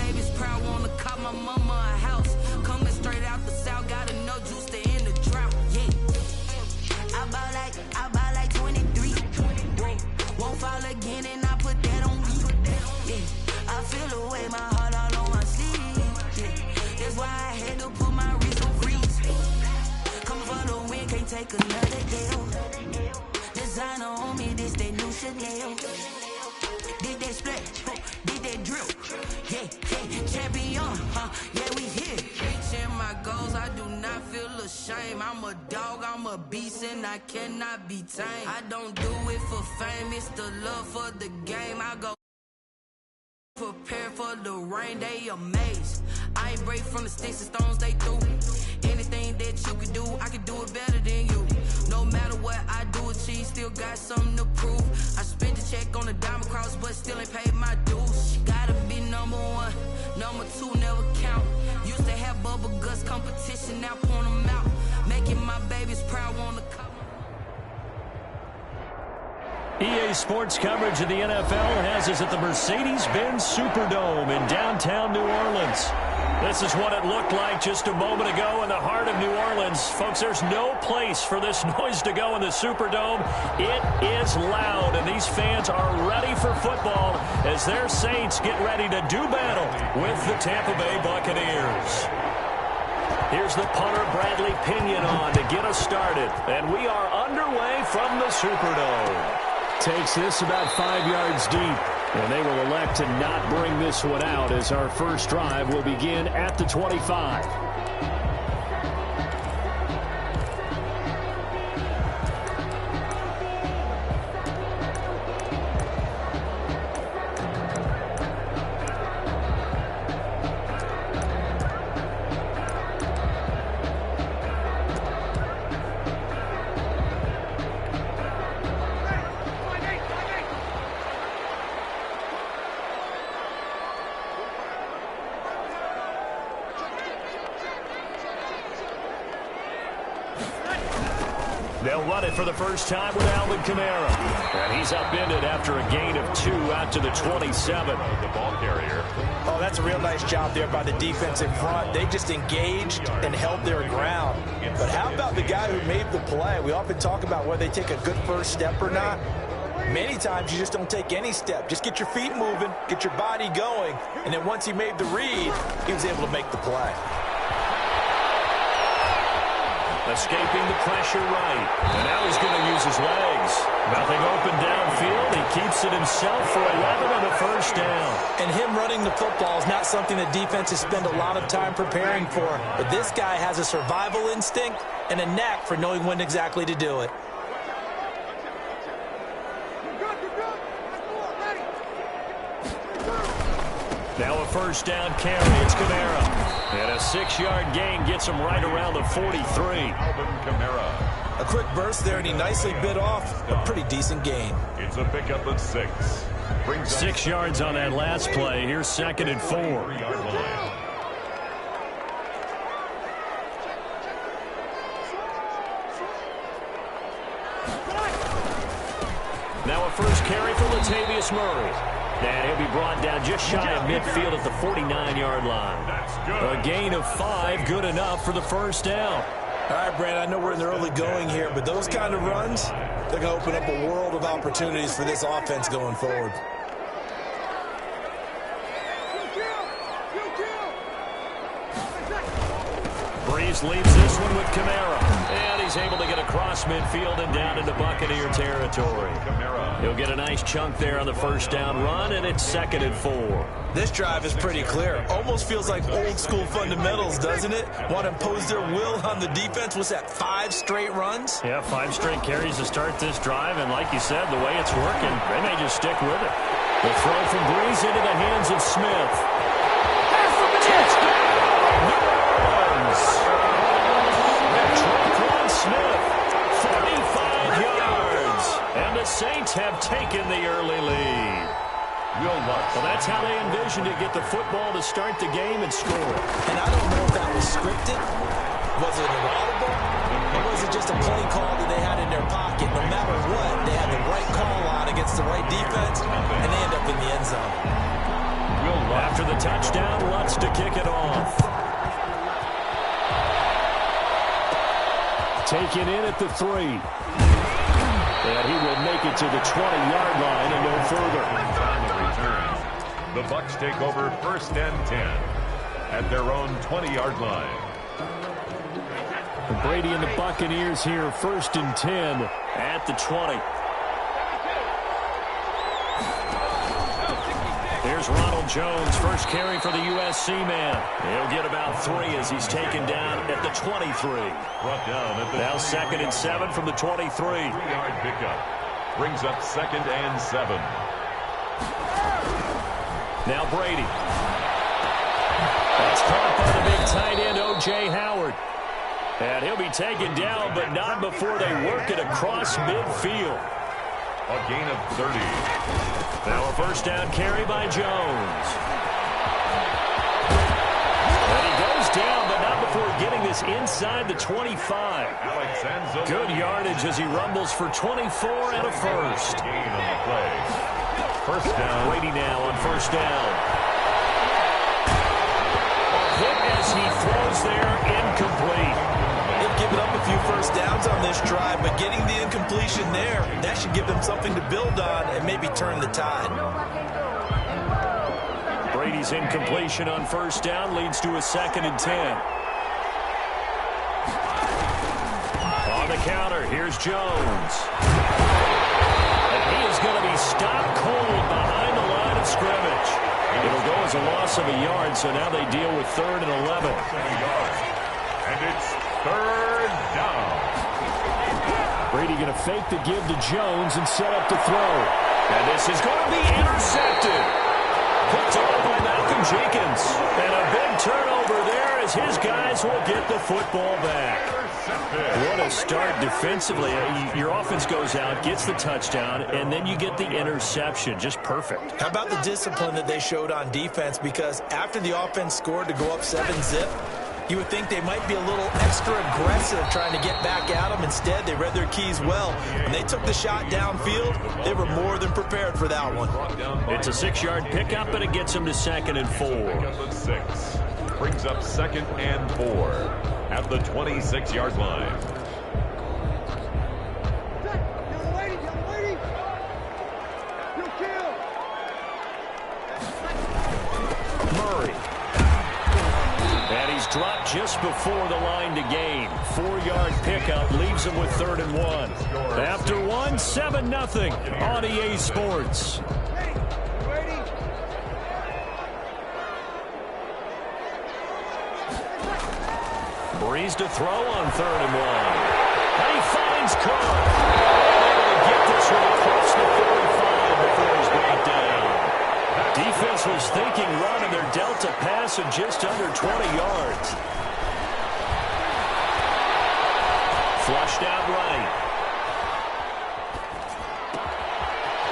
baby's proud, wanna call my mama a house. Coming straight out the south, got enough juice to end the drought. Yeah. I bought like 23. Won't fall again, and I put that on me. Yeah. I feel the way, my heart all on my sleeve. Yeah. That's why I had to put my wrist on freeze. Coming for the win, can't take another deal. Designer on me, this that new Chanel. Did that split, did that drill. Yeah, champion, yeah, we here. Reaching my goals, I do not feel ashamed. I'm a dog, I'm a beast, and I cannot be tamed. I don't do it for fame, it's the love for the game. I go prepare for the rain, they amazed. I ain't break from the sticks and stones they threw. Anything that you can do, I can do it better than you. No matter what I do achieve, still got something to prove. I spent the check on the diamond cross, but still ain't paid my dues. Gotta be number one, number two never count. Used to have bubble guts competition, now point them out. Making my babies proud, wanna come. EA Sports coverage of the NFL has us at the Mercedes-Benz Superdome in downtown New Orleans. This is what it looked like just a moment ago in the heart of New Orleans. Folks, there's no place for this noise to go in the Superdome. It is loud, and these fans are ready for football as their Saints get ready to do battle with the Tampa Bay Buccaneers. Here's the punter, Bradley Pinion, on to get us started. And we are underway from the Superdome. Takes this about 5 yards deep. And they will elect to not bring this one out as our first drive will begin at the 25. They'll run it for the first time with Alvin Kamara. And he's upended after a gain of 2 out to the 27. The ball carrier. Oh, that's a real nice job there by the defensive front. They just engaged and held their ground. But how about the guy who made the play? We often talk about whether they take a good first step or not. Many times you just don't take any step. Just get your feet moving, get your body going, and then once he made the read, he was able to make the play. Escaping the pressure right. And now he's going to use his legs. Nothing open downfield. He keeps it himself for 11 on the first down. And him running the football is not something that defenses spend a lot of time preparing for. But this guy has a survival instinct and a knack for knowing when exactly to do it. Now a first down carry. It's Kamara. And a 6-yard gain gets him right around the 43. Alvin Kamara. A quick burst there, and he nicely bit off a pretty decent gain. It's a pickup of 6. 6 yards on that last play. Here's 2nd and 4. Now a first carry for Latavius Murray. And he'll be brought down just shy of midfield at the 49-yard line. A gain of 5, good enough for the first down. All right, Brandon, I know we're in the early going here, but those kind of runs, they're going to open up a world of opportunities for this offense going forward. Breeze leads this one with Kamara. And he's able to get across midfield and down into Buccaneer territory. He'll get a nice chunk there on the first down run, and it's 2nd and 4. This drive is pretty clear. Almost feels like old school fundamentals, doesn't it? Want to impose their will on the defense. Was that 5 straight runs? Yeah, 5 straight carries to start this drive, and like you said, the way it's working, they may just stick with it. The throw from Breeze into the hands of Smith. Smith, 45 yards, and the Saints have taken the early lead. Well, that's how they envisioned to get the football to start the game and score. And I don't know if that was scripted. Was it an audible? Or was it just a play call that they had in their pocket? No matter what, they had the right call on against the right defense, and they end up in the end zone. After the touchdown, Lutz to kick it off. Taken in at the 3. And he will make it to the 20-yard line and no further. On the return, the Bucs take over 1st and 10 at their own 20-yard line. Brady and the Buccaneers here, 1st and 10 at the 20. Here's Ronald Jones, first carry for the USC man. He'll get about 3 as he's taken down at the 23. Brought down at the Now 2nd and 7 from the 23. 3-yard pickup. Brings up 2nd and 7. Now Brady. That's caught by the big tight end, O.J. Howard. And he'll be taken down, but not before they work it across midfield. A gain of 30. Now a first down carry by Jones. And he goes down, but not before getting this inside the 25. Good yardage as he rumbles for 24 and a first. Gain on the play. First down. Brady now on first down. Hit as he throws there, incomplete. They've given up a few first downs on this drive, but getting the incompletion there, that should give them something to build on and maybe turn the tide. Brady's incompletion on first down leads to a 2nd and 10. On the counter, here's Jones. And he is going to be stopped cold behind the line of scrimmage. It'll go as a loss of a yard, so now they deal with 3rd and 11. And it's 3rd down. Brady going to fake the give to Jones and set up to throw. And this is going to be intercepted. Picked off by Malcolm Jenkins. And a big turnover there as his guys will get the football back. What a start defensively. Your offense goes out, gets the touchdown, and then you get the interception. Just perfect. How about the discipline that they showed on defense? Because after the offense scored to go up 7-zip, you would think they might be a little extra aggressive trying to get back at them. Instead, they read their keys well. When they took the shot downfield, they were more than prepared for that one. It's a 6-yard pickup, and it gets them to 2nd and 4. Six. Brings up 2nd and 4 at the 26-yard line. Murray. And he's dropped just before the line to gain. 4-yard pickup leaves him with 3rd and 1. After 1, 7-0 on EA Sports. Breeze to throw on 3rd and 1. And he finds Cook. Able to get this one across the 45 before he's brought down. Defense was thinking run, and they're dealt a pass of just under 20 yards. Flushed out right.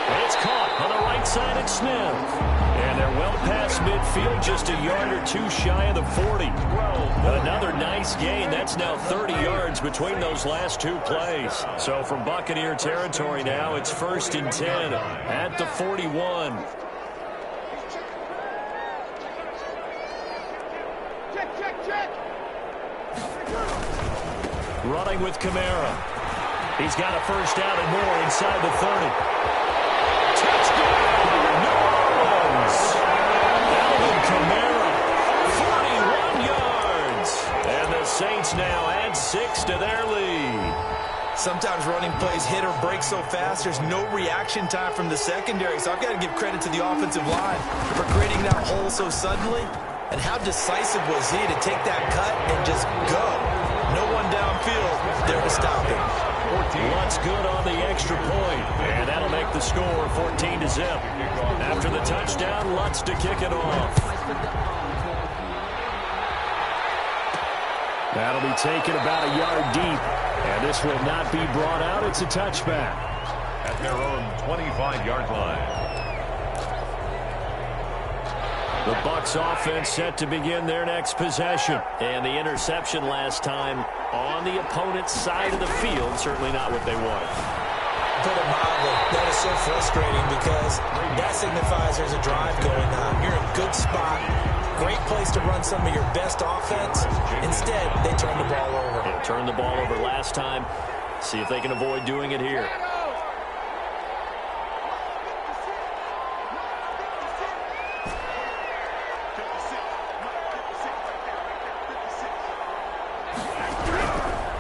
And it's caught on the right side at Smith. And they're well past midfield, just a yard or 2 shy of the 40. Another nice gain. That's now 30 yards between those last 2 plays. So from Buccaneer territory now, it's 1st and 10 at the 41. Running with Kamara. He's got a first down and more inside the 30. Touchdown! New Orleans! Alvin Kamara, 41 yards. And the Saints now add 6 to their lead. Sometimes running plays hit or break so fast, there's no reaction time from the secondary. So I've got to give credit to the offensive line for creating that hole so suddenly. And how decisive was he to take that cut and just go? No one downfield there to stop him. Lutz good on the extra point, and that'll make the score 14-0. After the touchdown, Lutz to kick it off. That'll be taken about a yard deep, and this will not be brought out. It's a touchback. At their own 25-yard line. The Bucs offense set to begin their next possession. And the interception last time on the opponent's side of the field, certainly not what they wanted. Put it mildly, that is so frustrating because that signifies there's a drive going on. You're in a good spot, great place to run some of your best offense. Instead, they turn the ball over. Yeah, turned the ball over last time. See if they can avoid doing it here.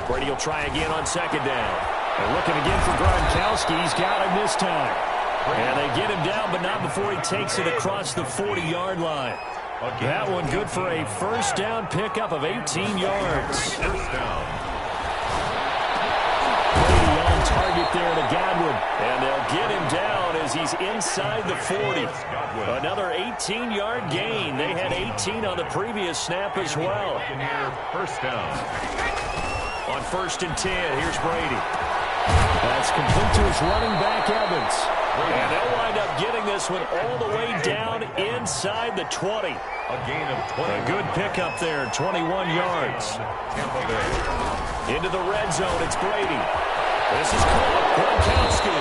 Brady will try again on second down. They're looking again for Gronkowski. He's got him this time. And they get him down, but not before he takes it across the 40-yard line. That one good for a first down pickup of 18 yards. First down. Brady on target there to Godwin. And they'll get him down as he's inside the 40. Another 18-yard gain. They had 18 on the previous snap as well. First down. On 1st and 10, here's Brady. That's complete to his running back, Evans. And they'll wind up getting this one all the way down inside the 20. A gain of 20. A good pickup there, 21 yards. Tampa Bay. Into the red zone, it's Brady. This is caught, Gronkowski.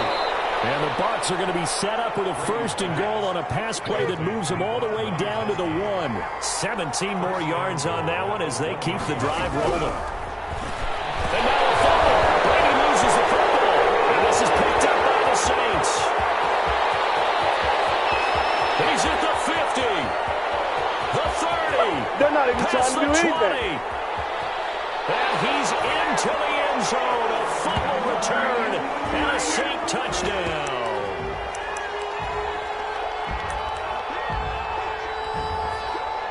And the Bucs are going to be set up with a 1st and goal on a pass play that moves them all the way down to the 1. 17 more yards on that one as they keep the drive rolling. And now a fumble. Brady loses the football. And this is picked up by the Saints. He's at the 50. The 30. They're not even trying to do anything. And he's into the end zone. A fumble return and a Saint touchdown.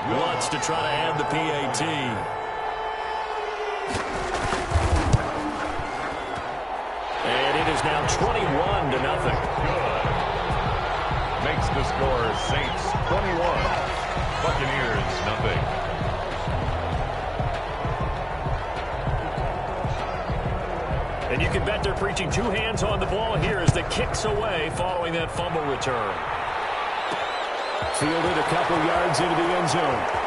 Wants to try to add the PAT. And it is now 21-0. Good. Makes the score Saints 21. Buccaneers nothing. And you can bet they're preaching 2 hands on the ball here as the kick's away following that fumble return. Fielded a couple yards into the end zone.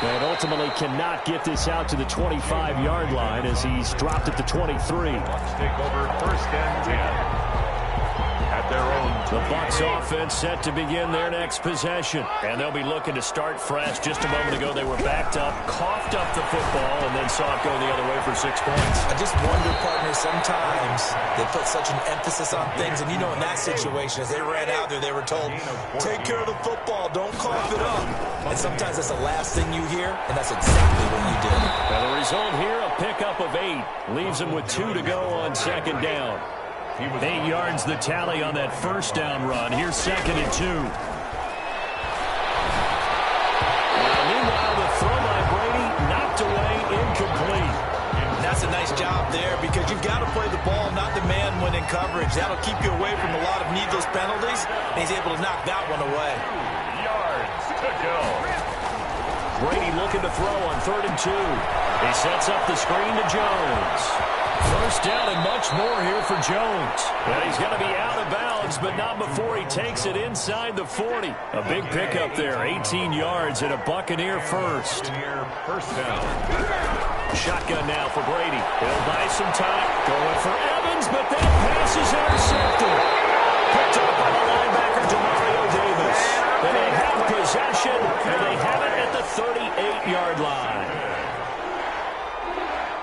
And ultimately cannot get this out to the 25-yard line as he's dropped at the 23. Bucs take over 1st and 10. At their own. The Bucs offense set to begin their next possession. And they'll be looking to start fresh. Just a moment ago, they were backed up, coughed up the football, and then saw it go the other way for 6 points. I just wonder, partner, sometimes they put such an emphasis on things. And, you know, in that situation, as they ran out there, they were told, take care of the football, don't cough it up. And sometimes that's the last thing you hear, and that's exactly what you did. Now the result here, a pickup of 8. Leaves them with 2 to go on second down. 8 yards the tally on that first down run. Here's 2nd and 2. Meanwhile, the throw by Brady knocked away, incomplete. That's a nice job there because you've got to play the ball, not the man when in coverage. That'll keep you away from a lot of needless penalties, and he's able to knock that one away. Yards to go. Brady looking to throw on 3rd and 2. He sets up the screen to Jones. First down and much more here for Jones. And he's going to be out of bounds, but not before he takes it inside the 40. A big pickup there, 18 yards and a Buccaneer first. First down. Shotgun now for Brady. He'll buy some time. Going for Evans, but that pass is intercepted. Picked up by the linebacker, Demario Davis. And they have possession, and they have it at the 38-yard line.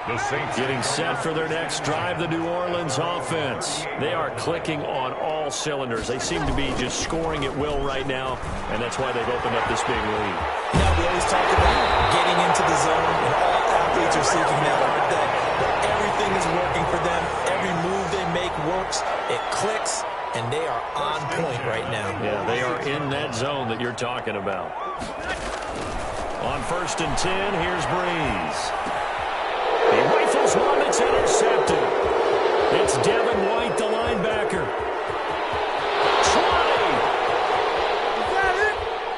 The Saints getting set for their next drive, the New Orleans offense. They are clicking on all cylinders. They seem to be just scoring at will right now, and that's why they've opened up this big lead. Now, we always talk about getting into the zone, and all athletes are seeking that, aren't they? But everything is working for them. Every move they make works. It clicks, and they are on point right now. Yeah, they are in that zone that you're talking about. On 1st and 10, here's Breeze. He rifles one that's intercepted. It's Devin White, the linebacker. 20.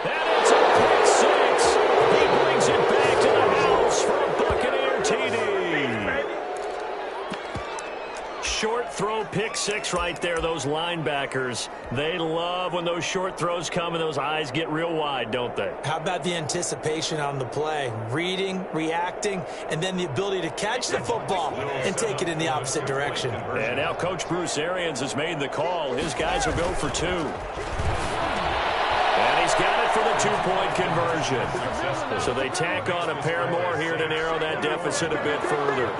And it's a pick 6. He brings it back to the house for a Buccaneer TD. Short throw pick six right there, those linebackers. They love when those short throws come and those eyes get real wide, don't they? How about the anticipation on the play? Reading, reacting, and then the ability to catch the football and take it in the opposite direction. And now Coach Bruce Arians has made the call. His guys will go for two. And he's got it for the two-point conversion. So they tack on a pair more here to narrow that deficit a bit further.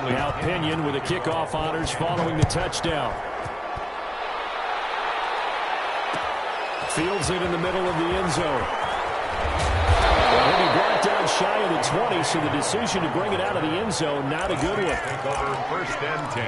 Now Pinion with the kickoff honors following the touchdown. Fields it in the middle of the end zone. Well, he'll be brought down shy of the 20, so the decision to bring it out of the end zone, not a good one. Take over first and 10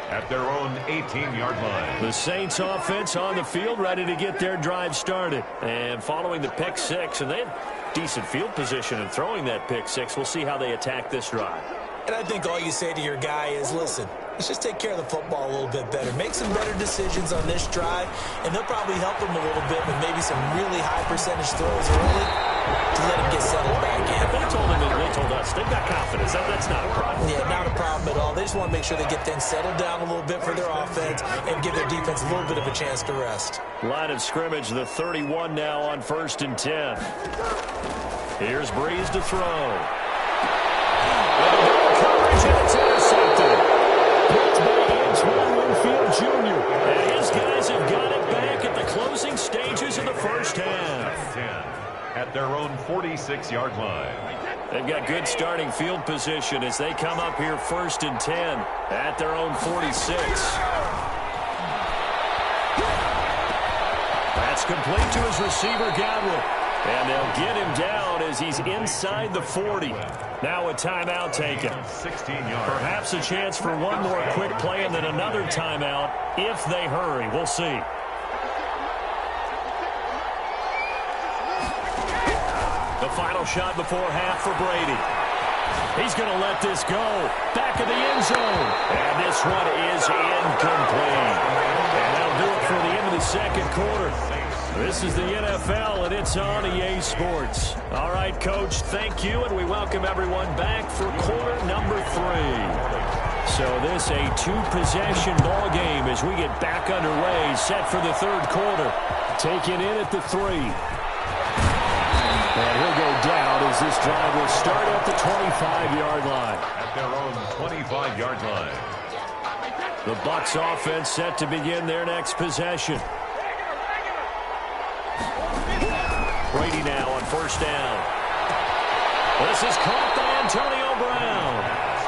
at their own 18-yard line. The Saints offense on the field, ready to get their drive started. And following the pick six, and they had decent field position in throwing that pick six. We'll see how they attack this drive. And I think all you say to your guy is, listen, let's just take care of the football a little bit better. Make some better decisions on this drive, and they'll probably help him a little bit with maybe some really high percentage throws early to let him get settled back in. They told him, they told us, they've got confidence. That's not a problem. Yeah, not a problem at all. They just want to make sure they get things settled down a little bit for their offense and give their defense a little bit of a chance to rest. Line of scrimmage, the 31 now on first and 10. Here's Breeze to throw. Coverage, and it's intercepted. Picked by Antoine Winfield Jr. And his guys have got it back at the closing stages of the first half. 10 at their own 46-yard line. They've got good starting field position as they come up here first and 10 at their own 46. That's complete to his receiver, Godwin. And they'll get him down as he's inside the 40. Now a timeout taken. 16 yards. Perhaps a chance for one more quick play and then another timeout if they hurry. We'll see. The final shot before half for Brady. He's going to let this go. Back of the end zone. And this one is incomplete. And that'll do it for the end of the second quarter. This is the NFL, and it's on EA Sports. All right, Coach, thank you, and we welcome everyone back for quarter number 3. So this a two-possession ball game as we get back underway, set for the third quarter. Taken in at the 3. And he'll go down as this drive will start at the 25-yard line. At their own 25-yard line. The Bucs offense set to begin their next possession. Brady now on first down. This is caught by Antonio Brown.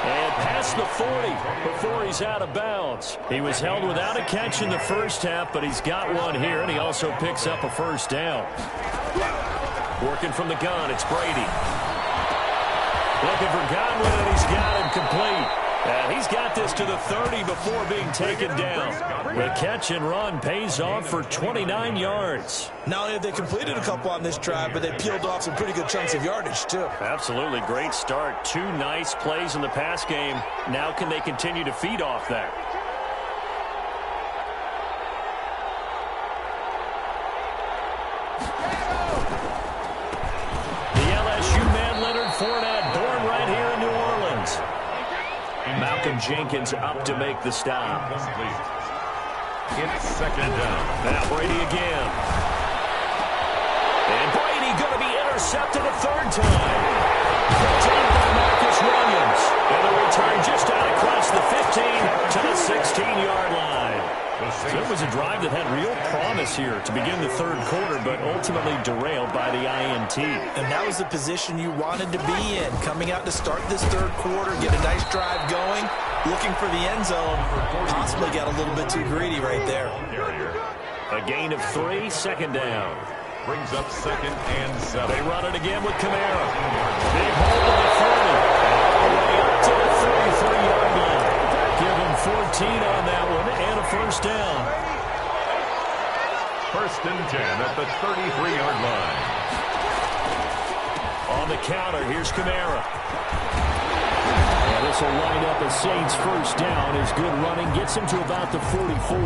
And past the 40 before he's out of bounds. He was held without a catch in the first half, but he's got one here, and he also picks up a first down. Working from the gun, it's Brady. Looking for Godwin, and he's got him complete. And he's got this to the 30 before being taken down. The catch and run pays off for 29 yards. Not only have they completed a couple on this drive, but they peeled off some pretty good chunks of yardage, too. Absolutely great start. 2 nice plays in the pass game. Now can they continue to feed off that? The LSU man, Leonard Fournette, born right here in New Orleans. Malcolm Jenkins up to make the stop. It's second down. Now Brady again. And Brady going to be intercepted a third time. Retained by Marcus Williams. And the return just out across the 15 to the 16-yard line. So it was a drive that had real promise here to begin the third quarter, but ultimately derailed by the INT. And that was the position you wanted to be in. Coming out to start this third quarter, get a nice drive going, looking for the end zone. Possibly got a little bit too greedy right there. A gain of 3, second down. Brings up second and 7. They run it again with Kamara. Big hold of the 40. All the way up to the 33-yard line. Give him 14 on that one and a first down. First and 10 at the 33-yard line. On the counter, here's Kamara. And this will line up a Saints first down. His good running gets him to about the 44.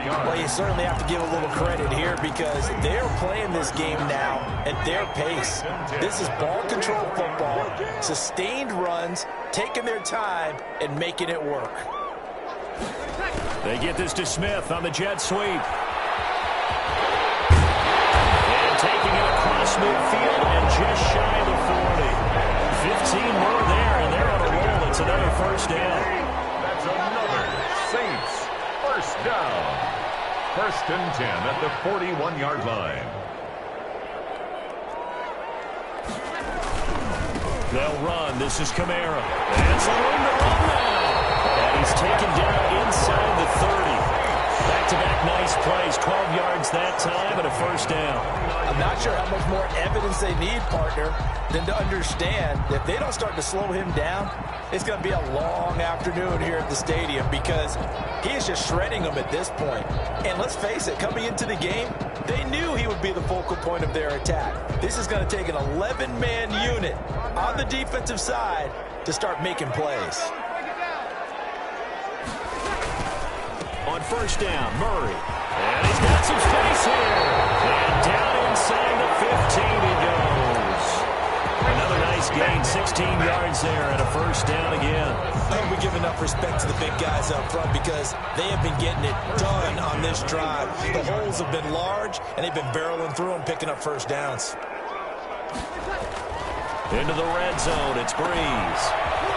Well, you certainly have to give a little credit here because they're playing this game now at their pace. This is ball control football, sustained runs, taking their time, and making it work. They get this to Smith on the jet sweep. And taking it across midfield and just shy of the 40. 15 more there, and they're on a roll. It's another first down. That's another Saints first down. First and 10 at the 41-yard line. They'll run. This is Kamara. And some room to run now. And he's taken down inside the 30. Back-to-back nice plays. 12 yards that time and a first down. I'm not sure how much more evidence they need, partner, than to understand that if they don't start to slow him down, it's going to be a long afternoon here at the stadium because he is just shredding them at this point. And let's face it, coming into the game, they knew he would be the focal point of their attack. This is going to take an 11-man unit on the defensive side to start making plays. On first down, Murray. And he's got some space here. And down inside the 15 he goes. Another nice gain, 16 yards there and a first down again. I hope we give enough respect to the big guys up front because they have been getting it done on this drive. The holes have been large, and they've been barreling through and picking up first downs. Into the red zone, it's Breeze.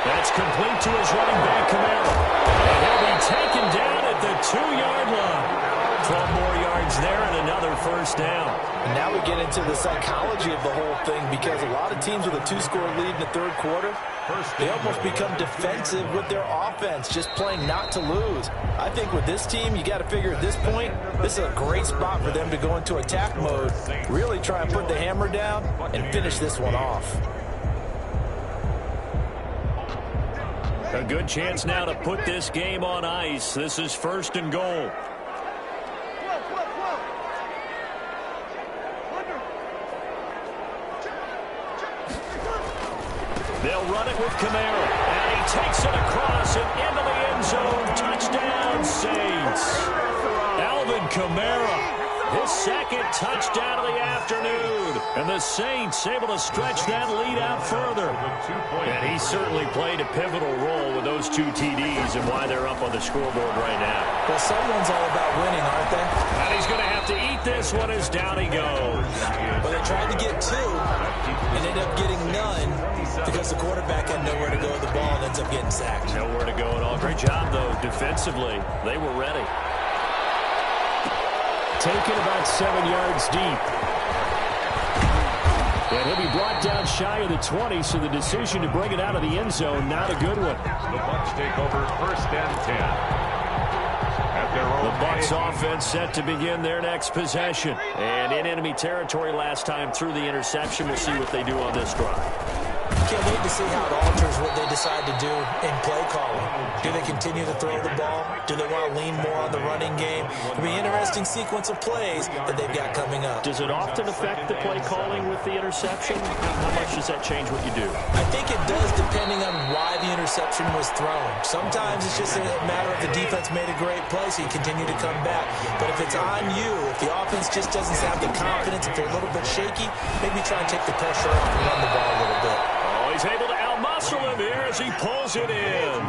That's complete to his running back, Kamara. And he'll be taken down at the 2-yard line. 12 more yards there and another first down. And now we get into the psychology of the whole thing because a lot of teams with a 2-score lead in the third quarter, they almost become defensive with their offense, just playing not to lose. I think with this team, you got to figure at this point, this is a great spot for them to go into attack mode, really try and put the hammer down and finish this one off. A good chance now to put this game on ice. This is first and goal. They'll run it with Kamara. And he takes it across and into the end zone. Touchdown, Saints. Alvin Kamara. His second touchdown of the afternoon. And the Saints able to stretch that lead out further. And he certainly played a pivotal role with those 2 TDs and why they're up on the scoreboard right now. Well, someone's all about winning, aren't they? And he's going to have to eat this one as down he goes. Well, they tried to get 2 and ended up getting none because the quarterback had nowhere to go with the ball and ends up getting sacked. Nowhere to go at all. Great job, though, defensively. They were ready. Taken about 7 yards deep. And he'll be brought down shy of the 20, so the decision to bring it out of the end zone, not a good one. The Bucs take over first and 10. At their own The Bucs offense set to begin their next possession. And in enemy territory last time through the interception. We'll see what they do on this drive. Can't wait to see how it alters what they decide to do in play calling. Do they continue to throw the ball? Do they want to lean more on the running game? It'll be an interesting sequence of plays that they've got coming up. Does it often affect the play calling with the interception? How much does that change what you do? I think it does depending on why the interception was thrown. Sometimes it's just a matter of the defense made a great play, so you continue to come back. But if it's on you, if the offense just doesn't have the confidence, if they're a little bit shaky, maybe try and take the pressure off and run the ball a little bit. He's able to outmuscle him here as he pulls it in.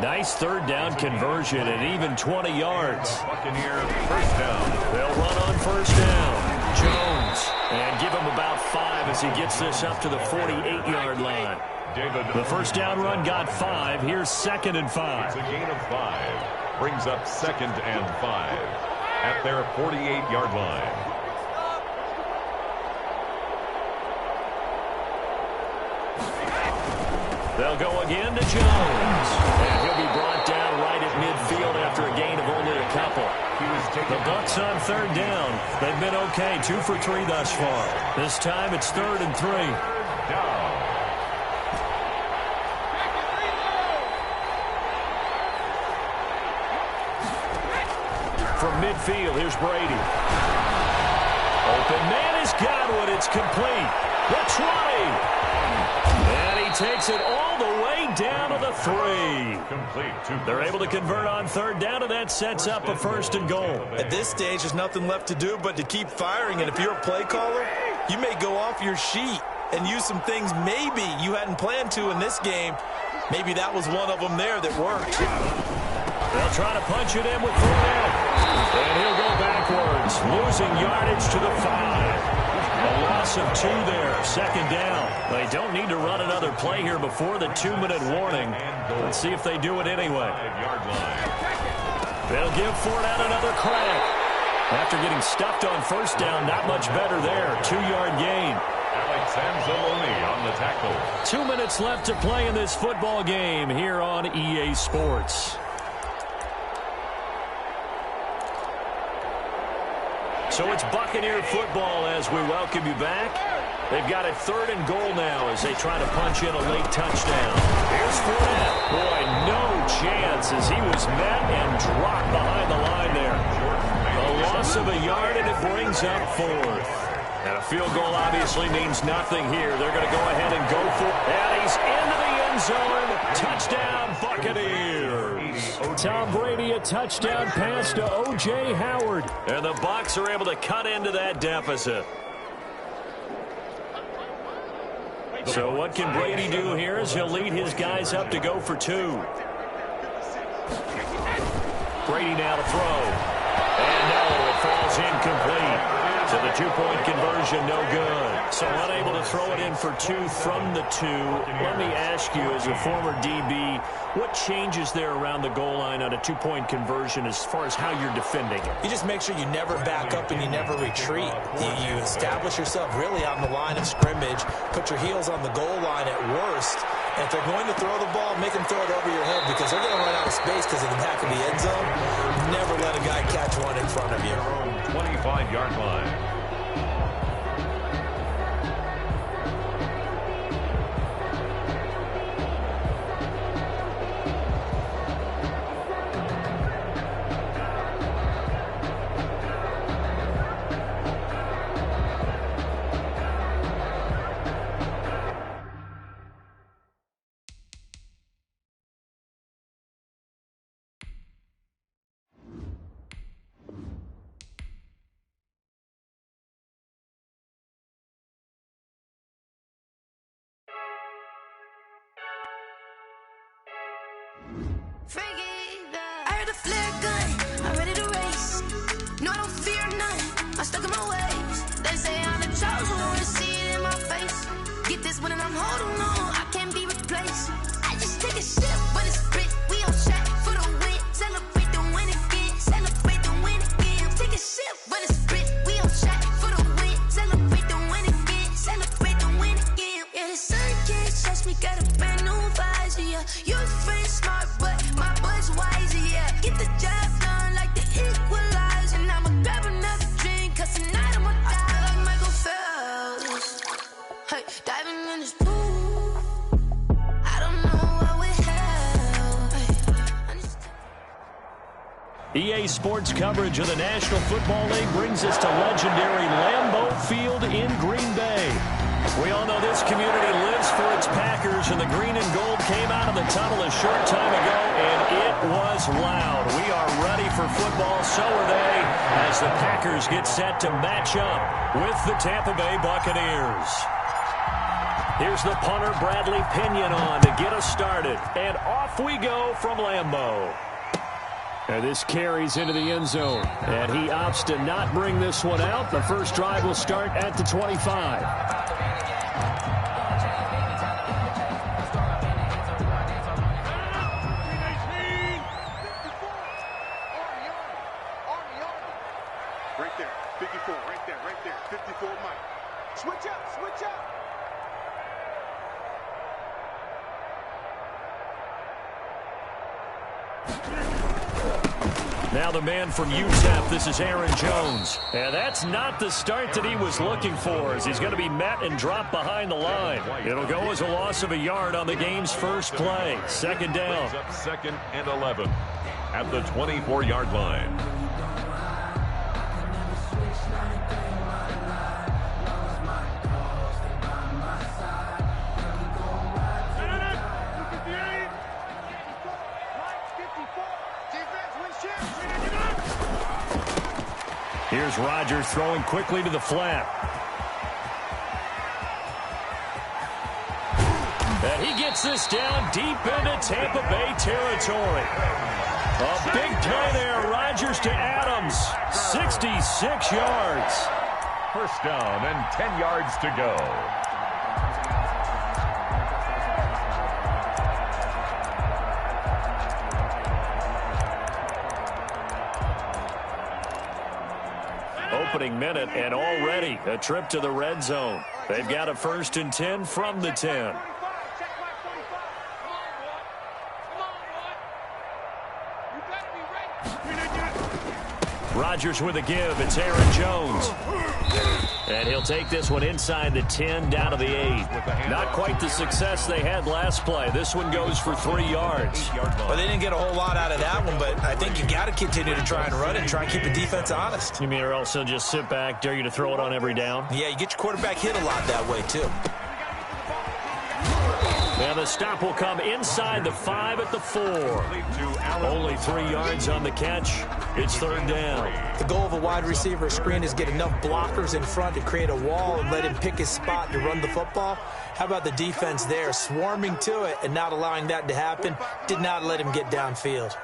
Nice third down conversion and even 20 yards. Buccaneer first down. They'll run on first down. Jones. And give him about 5 as he gets this up to the 48-yard line. The first down run got 5. Here's second and 5. It's a gain of 5. Brings up second and 5 at their 48-yard line. They'll go again to Jones. And he'll be brought down right at midfield after a gain of only a couple. The Bucs on third down. They've been okay. 2 for 3 thus far. This time it's third and 3. From midfield, here's Brady. Open man is Godwin. It's complete. The 20. And he he takes it all the way down to the 3. They're able to convert on third down, and that sets up a 1st and goal. At this stage, there's nothing left to do but to keep firing, and if you're a play caller, you may go off your sheet and use some things maybe you hadn't planned to in this game. Maybe that was one of them there that worked. They'll try to punch it in with 4 down. And he'll go backwards, losing yardage to the 5. A loss of 2 there, 2nd down. They don't need to run another play here before the 2-minute warning. Let's see if they do it anyway. They'll give Fournette another crack. After getting stuffed on 1st down, not much better there. 2-yard gain. On the tackle. 2 minutes left to play in this football game here on EA Sports. So it's Buccaneer football as we welcome you back. They've got a 3rd and goal now as they try to punch in a late touchdown. Here's Fournette. Boy, no chance as he was met and dropped behind the line there. A loss of a yard, and it brings up 4th. And a field goal obviously means nothing here. They're going to go ahead and go for it. And he's into the end zone. Touchdown, Buccaneers. Tom Brady, a touchdown pass to O.J. Howard. And the Bucs are able to cut into that deficit. So what can Brady do here as he'll lead his guys up to go for 2. Brady now to throw. And no, it falls incomplete. So the 2-point conversion, no good. So unable to throw it in for 2 from the 2. Let me ask you, as a former DB, what changes there around the goal line on a 2-point conversion as far as how you're defending it? You just make sure you never back up and you never retreat. You establish yourself really on the line of scrimmage, put your heels on the goal line at worst. And if they're going to throw the ball, make them throw it over your head because they're going to run out of space because of the back of the end zone. Never let a guy catch one in front of you. 25-yard line. I heard a flare gun, I'm ready to race. No, I don't fear none, I'm stuck in my ways. They say I'm the chosen one, see it in my face. Get this one and I'm holding on, I can't be replaced. I just take a sip, but it's split. We on shot for the win, celebrate the win again, celebrate the win again. Take a sip, but it's split. We on shot for the win, celebrate the win again, celebrate the win again. Yeah, the sun can't touch me, got a brand new visor. Yeah, your friend smart, but my boy's wiser. Yeah, get the job done like the equalizer. Now I'ma grab another drink, cause tonight I'ma die like Michael Phelps. Hey, diving in this pool, I don't know what would help. Hey, EA Sports coverage of the National Football League brings us to legendary Lambeau Field in Green Bay. We all know this community lives for its Packers, and the green and gold came out of the tunnel a short time ago, and it was loud. We are ready for football, so are they, as the Packers get set to match up with the Tampa Bay Buccaneers. Here's the punter, Bradley Pinion, on to get us started, and off we go from Lambeau. And this carries into the end zone, and he opts to not bring this one out. The first drive will start at the 25. Right there, 54, right there, 54 Mike. Switch up, switch up. Now the man from UTEP, this is Aaron Jones. And that's not the start that he was looking for, as he's going to be met and dropped behind the line. It'll go as a loss of a yard on the game's first play. 2nd down. 2nd and 11 at the 24-yard line. Here's Rodgers throwing quickly to the flat. And he gets this down deep into Tampa Bay territory. A big play there. Rodgers to Adams. 66 yards. First down and 10 yards to go. Opening minute, and already a trip to the red zone. They've got a 1st and 10 from the 10. Rodgers with a give. It's Aaron Jones. And he'll take this one inside the 10 down to the 8. Not quite the success they had last play. This one goes for 3 yards. Well, they didn't get a whole lot out of that one, but I think you got to continue to try and run it and try and keep the defense honest. You mean or else they'll just sit back, dare you to throw it on every down? Yeah, you get your quarterback hit a lot that way, too. Now the stop will come inside the 5 at the 4. Only 3 yards on the catch. It's 3rd down. The goal of a wide receiver screen is get enough blockers in front to create a wall and let him pick his spot to run the football. How about the defense there, swarming to it and not allowing that to happen? Did not let him get downfield.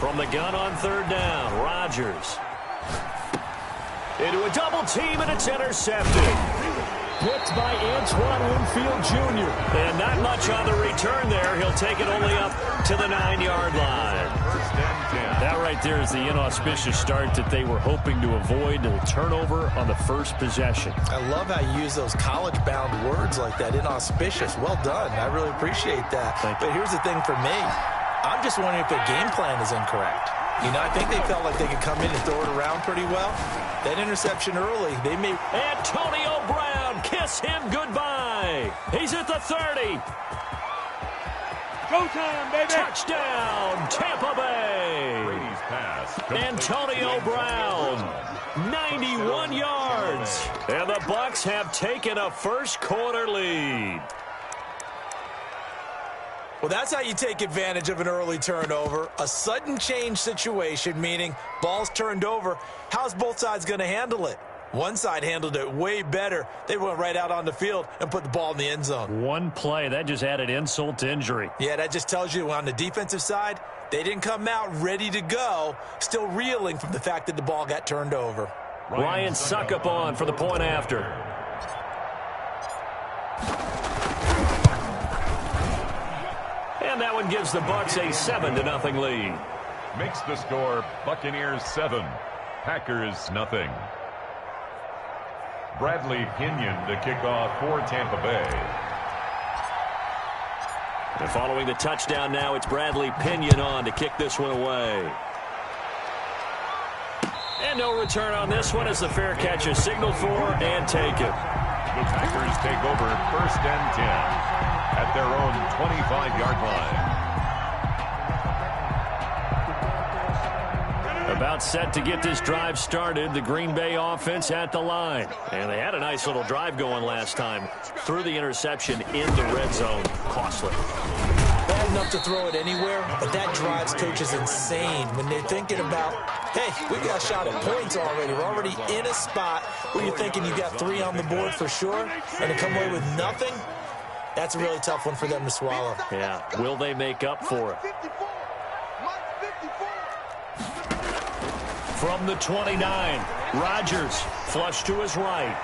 From the gun on 3rd down, Rodgers. Into a double team, and it's intercepted. Picked by Antoine Winfield Jr. And not much on the return there. He'll take it only up to the 9-yard line. That right there is the inauspicious start that they were hoping to avoid. A turnover on the first possession. I love how you use those college-bound words like that, inauspicious. Well done. I really appreciate that. But here's the thing for me. I'm just wondering if their game plan is incorrect. You know, I think they felt like they could come in and throw it around pretty well. That interception early, they may... Antonio Brown, kiss him goodbye. He's at the 30. Go time, baby. Touchdown, Tampa Bay. Brady's pass. Antonio Brown, 91 yards. And the Bucs have taken a first-quarter lead. Well, that's how you take advantage of an early turnover. A sudden change situation, meaning ball's turned over. How's both sides going to handle it? One side handled it way better. They went right out on the field and put the ball in the end zone. One play, that just added insult to injury. Yeah, that just tells you on the defensive side, they didn't come out ready to go, still reeling from the fact that the ball got turned over. Ryan Suckup on for the point after. And that one gives the Bucs a 7-0 lead. Makes the score Buccaneers 7, Packers nothing. Bradley Pinion to kick off for Tampa Bay. And following the touchdown now, it's Bradley Pinion on to kick this one away. And no return on this one as the fair catch is signaled for and taken. The Packers take over 1st and 10 at their own 25-yard line. About set to get this drive started, the Green Bay offense at the line. And they had a nice little drive going last time. Threw the interception in the red zone. Costly. Bad enough to throw it anywhere, but that drives coaches insane when they're thinking about, hey, we got a shot at points already. We're already in a spot where you're thinking you got 3 on the board for sure, and to come away with nothing, that's a really tough one for them to swallow. Yeah, will they make up for it? From the 29, Rodgers flush to his right.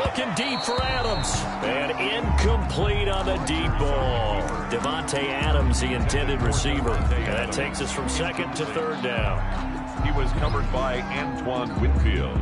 Looking deep for Adams. And incomplete on the deep ball. Devontae Adams, the intended receiver. And that takes us from 2nd to 3rd down. He was covered by Antoine Winfield.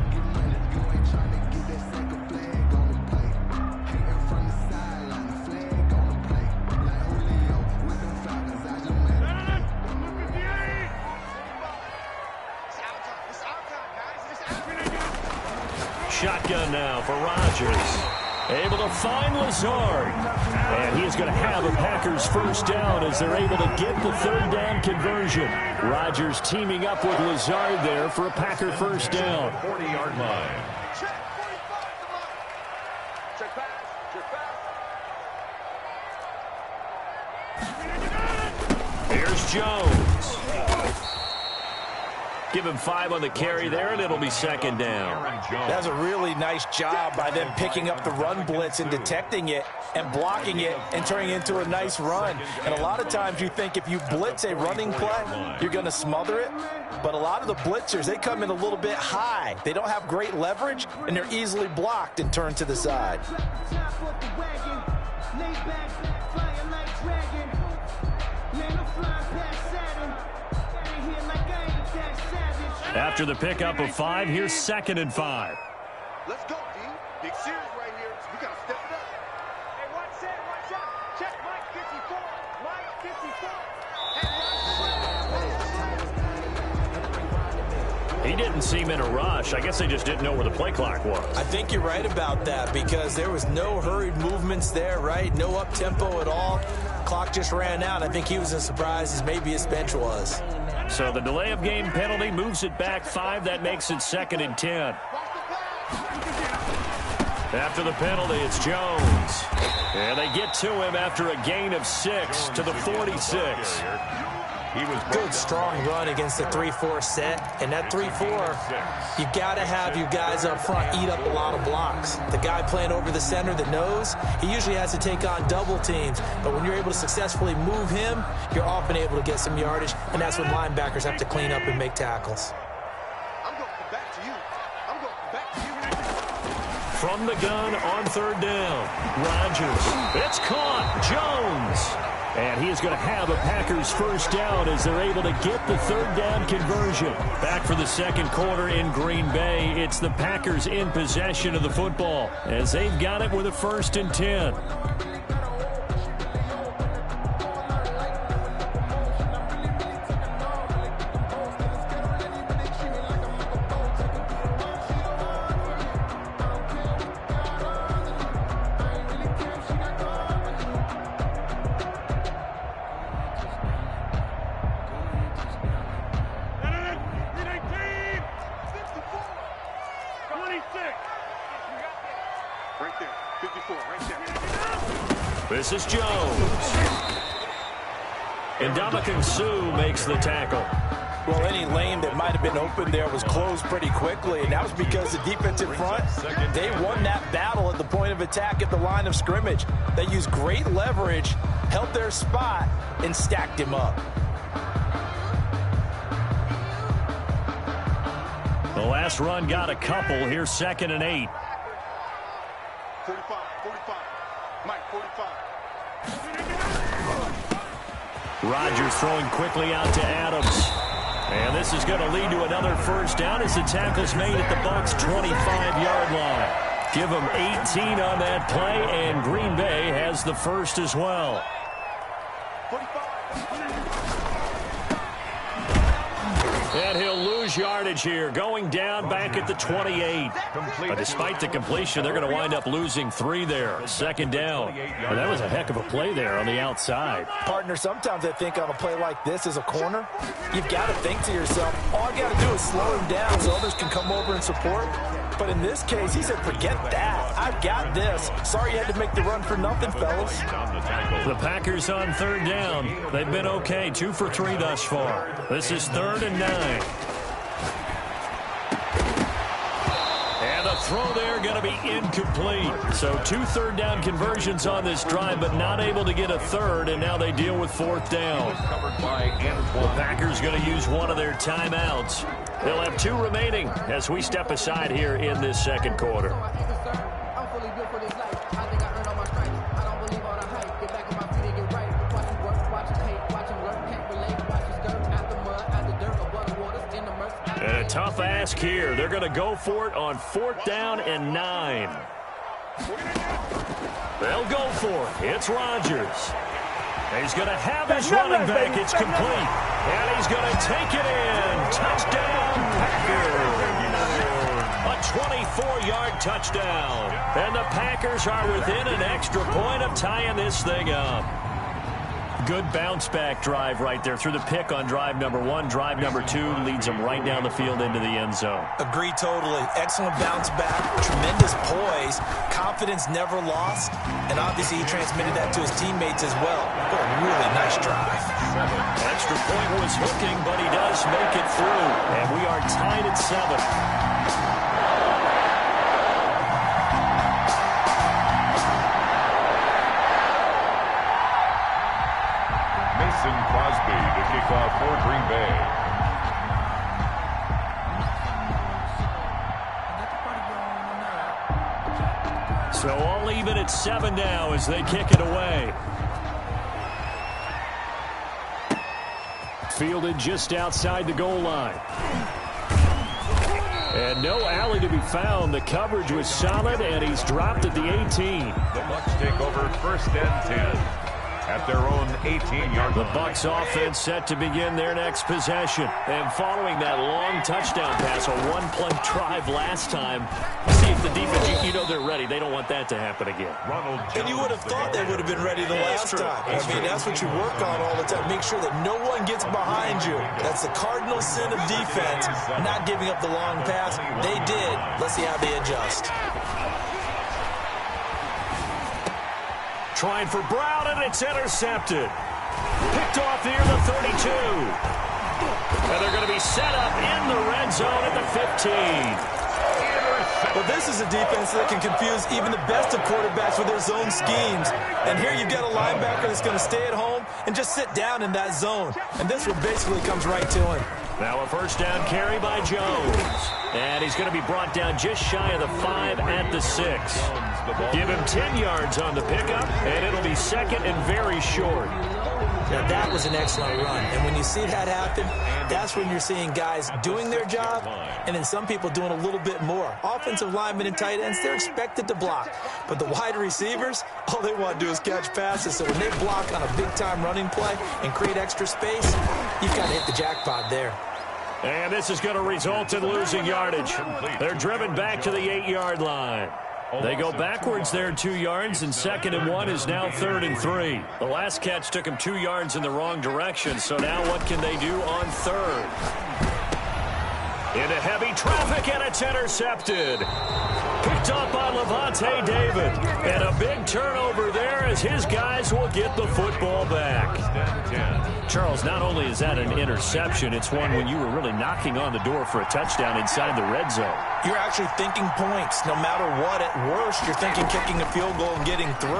Shotgun now for Rodgers. Able to find Lazard. And he's going to have a Packers first down as they're able to get the 3rd down conversion. Rodgers teaming up with Lazard there for a Packer first down. 40-yard line. Here's Jones. Give him 5 on the carry there, and it'll be second down. That's a really nice job by them picking up the run blitz and detecting it and blocking it and turning it into a nice run. And a lot of times you think if you blitz a running play, you're going to smother it. But a lot of the blitzers, they come in a little bit high. They don't have great leverage, and they're easily blocked and turned to the side. After the pickup of 5, here's 2nd and 5. Let's go, D. Big series right here. We got to step it up. Hey, watch that, watch out. Check Mike 54. Mike 54. He didn't seem in a rush. I guess they just didn't know where the play clock was. I think you're right about that because there was no hurried movements there, right? No up-tempo at all. Clock just ran out. I think he was as surprised as maybe his bench was. So the delay of game penalty moves it back 5. That makes it 2nd and 10. After the penalty, it's Jones. And they get to him after a gain of 6 to the 46. Good, strong run against the 3-4 set. And that 3-4, you got to have your guys up front eat up a lot of blocks. The guy playing over the center that knows, he usually has to take on double teams. But when you're able to successfully move him, you're often able to get some yardage. And that's when linebackers have to clean up and make tackles. I'm going to come back to you. I'm going to come back to you. From the gun on 3rd down, Rodgers. It's caught. Jones. And he is going to have a Packers first down as they're able to get the 3rd down conversion. Back for the 2nd quarter in Green Bay. It's the Packers in possession of the football as they've got it with a 1st and 10. This is Jones. And Ndamukong Suh makes the tackle. Well, any lane that might have been open there was closed pretty quickly, and that was because the defensive front, they won that battle at the point of attack at the line of scrimmage. They used great leverage, held their spot, and stacked him up. The last run got a couple. Here's 2nd and 8. 45. Mike, 45. Rodgers throwing quickly out to Adams. And this is going to lead to another first down as the tackle's made at the Bucs' 25-yard line. Give them 18 on that play, and Green Bay has the first as well. 45. And he'll lose yardage here, going down back at the 28. But despite the completion, they're going to wind up losing 3 there. 2nd down. And that was a heck of a play there on the outside. Partner, sometimes I think on a play like this as a corner, you've got to think to yourself, all I got to do is slow him down so others can come over and support. But in this case, he said, forget that. I've got this. Sorry you had to make the run for nothing, fellas. The Packers on 3rd down. They've been okay, 2 for 3 thus far. This is 3rd and 9. And the throw there going to be incomplete. So 2 3rd down conversions on this drive, but not able to get a 3rd, and now they deal with 4th down. The Packers going to use one of their timeouts. They'll have 2 remaining as we step aside here in this 2nd quarter. And a tough ask here. They're going to go for it on 4th down and 9. They'll go for it. It's Rodgers. He's going to have his running back. It's complete. And he's going to take it in. Touchdown, Packers. A 24-yard touchdown. And the Packers are within an extra point of tying this thing up. Good bounce-back drive right there through the pick on drive number 1. Drive number 2 leads them right down the field into the end zone. Agree totally. Excellent bounce back, tremendous poise, confidence never lost, and obviously he transmitted that to his teammates as well. What a really nice drive. Extra point was hooking, but he does make it through, and we are tied at 7. Crosby to kick off for Green Bay. So all even at 7 now as they kick it away. Fielded just outside the goal line. And no alley to be found. The coverage was solid, and he's dropped at the 18. The Bucs take over 1st and 10. At their own 18-yard line. The Bucs offense set to begin their next possession. And following that long touchdown pass, a one-play drive last time, see if the defense, you know they're ready. They don't want that to happen again. And you would have thought they would have been ready the last time. I mean, that's what you work on all the time. Make sure that no one gets behind you. That's the cardinal sin of defense, not giving up the long pass. They did. Let's see how they adjust. Trying for Brown, and it's intercepted. Picked off near the 32. And they're going to be set up in the red zone at the 15. Well, this is a defense that can confuse even the best of quarterbacks with their zone schemes. And here you've got a linebacker that's going to stay at home and just sit down in that zone. And this one basically comes right to him. Now a first down carry by Jones. And he's going to be brought down just shy of the 5 at the 6. Give him 10 yards on the pickup, and it'll be second and very short. Now that was an excellent run. And when you see that happen, that's when you're seeing guys doing their job and then some people doing a little bit more. Offensive linemen and tight ends, they're expected to block. But the wide receivers, all they want to do is catch passes. So when they block on a big-time running play and create extra space, you've got to hit the jackpot there. And this is going to result in losing yardage. They're driven back to the 8-yard line. They go backwards there 2 yards, and 2nd and 1 is now 3rd and 3. The last catch took him 2 yards in the wrong direction, so now what can they do on 3rd? Into heavy traffic, and it's intercepted. Picked up by Levante David. And a big turnover there as his guys will get the football back. Charles, not only is that an interception, it's one when you were really knocking on the door for a touchdown inside the red zone. You're actually thinking points. No matter what, at worst, you're thinking kicking a field goal and getting 3.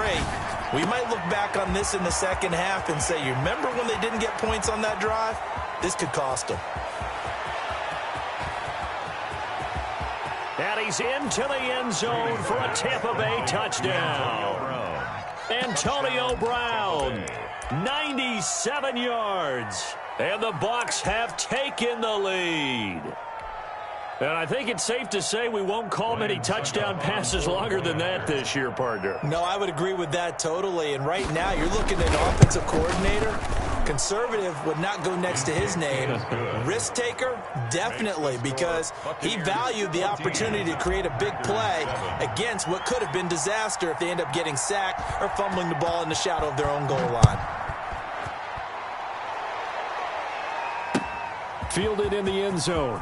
We might look back on this in the second half and say, you remember when they didn't get points on that drive? This could cost them. And he's into the end zone for a Tampa Bay touchdown. Antonio Brown, 97 yards. And the Bucs have taken the lead. And I think it's safe to say we won't call many touchdown passes longer than that this year, partner. No, I would agree with that totally. And right now, you're looking at an offensive coordinator. Conservative would not go next to his name. Risk taker, definitely, because he valued the opportunity to create a big play against what could have been disaster if they end up getting sacked or fumbling the ball in the shadow of their own goal line. Fielded in the end zone.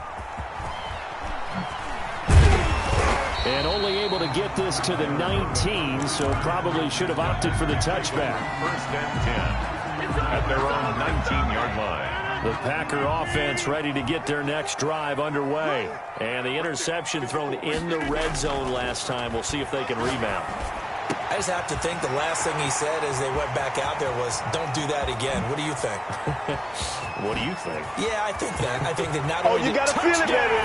And only able to get this to the 19, so probably should have opted for the touchback. 1st and 10 at their own 19-yard line. The Packer offense ready to get their next drive underway. And the interception thrown in the red zone last time. We'll see if they can rebound. I just have to think the last thing he said as they went back out there was, don't do that again. What do you think? What do you think? Yeah, I think that. I think that not only you got to feel it, baby.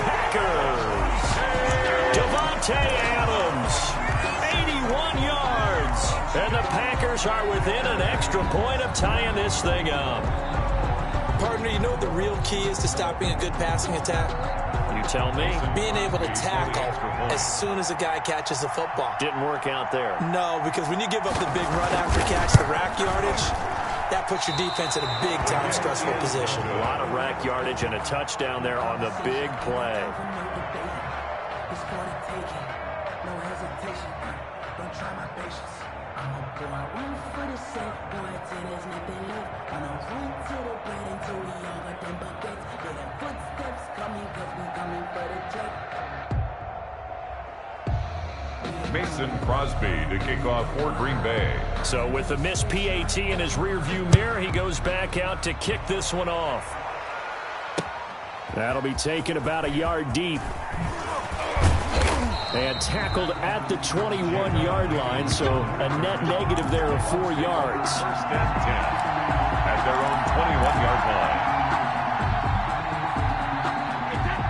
Packers. Devontae Adams, 81 yards. And the Packers are within an extra point of tying this thing up. Partner, you know what the real key is to stopping a good passing attack? You tell me. Being able to tackle as soon as a guy catches the football. Didn't work out there. No, because when you give up the big run after catch, the rack yardage, that puts your defense in a big-time stressful position. A lot of rack yardage and a touchdown there on the big play. Mason Crosby to kick off for Green Bay. So with the missed PAT in his rearview mirror, he goes back out to kick this one off. That'll be taken about a yard deep. And tackled at the 21-yard line, so a net negative there of 4 yards. First and 10 at their own 21-yard line.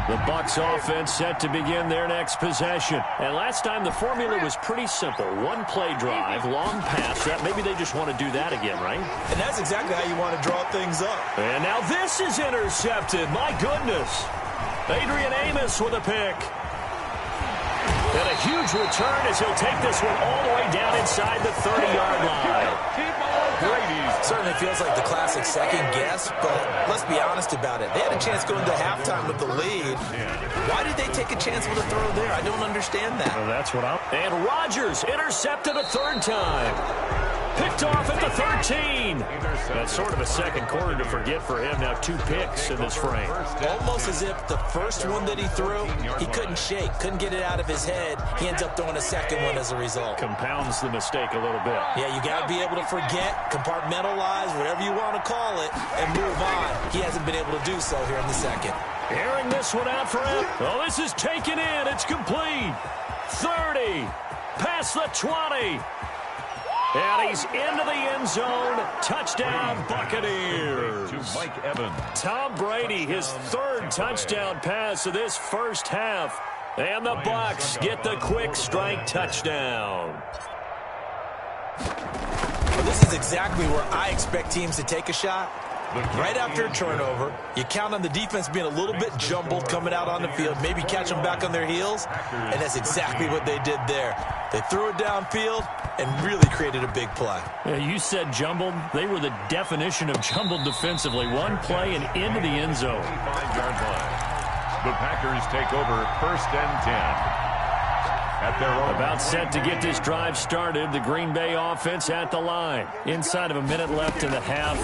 The Bucs offense set to begin their next possession. And last time the formula was pretty simple. One play drive, long pass. That maybe they just want to do that again, right? And that's exactly how you want to draw things up. And now this is intercepted. My goodness. Adrian Amos with a pick. And a huge return as he'll take this one all the way down inside the 30-yard line. Brady certainly feels like the classic second guess, but let's be honest about it. They had a chance going to halftime with the lead. Why did they take a chance with a throw there? I don't understand that. Well, that's what And Rodgers intercepted a third time. Picked off at the 13. That's sort of a second quarter to forget for him. Now 2 picks in this frame. Almost as if the first one that he threw, he couldn't shake, couldn't get it out of his head. He ends up throwing a second one as a result. Compounds the mistake a little bit. Yeah, you got to be able to forget, compartmentalize, whatever you want to call it, and move on. He hasn't been able to do so here in the second. Airing this one out for him. Oh, this is taken in. It's complete. 30. Past the 20. And he's into the end zone. Touchdown, Buccaneers. To Mike Evans. Tom Brady, his 3rd touchdown pass of this first half. And the Bucs get the quick strike touchdown. Well, this is exactly where I expect teams to take a shot. Right after a turnover, you count on the defense being a little bit jumbled coming out on the field, maybe catch them back on their heels, and that's exactly what they did there. They threw it downfield and really created a big play. Yeah, you said jumbled. They were the definition of jumbled defensively. One play and into the end zone. 5-yard line. The Packers take over first and 10. At their own. About set to get this drive started. The Green Bay offense at the line. Inside of a minute left in the half.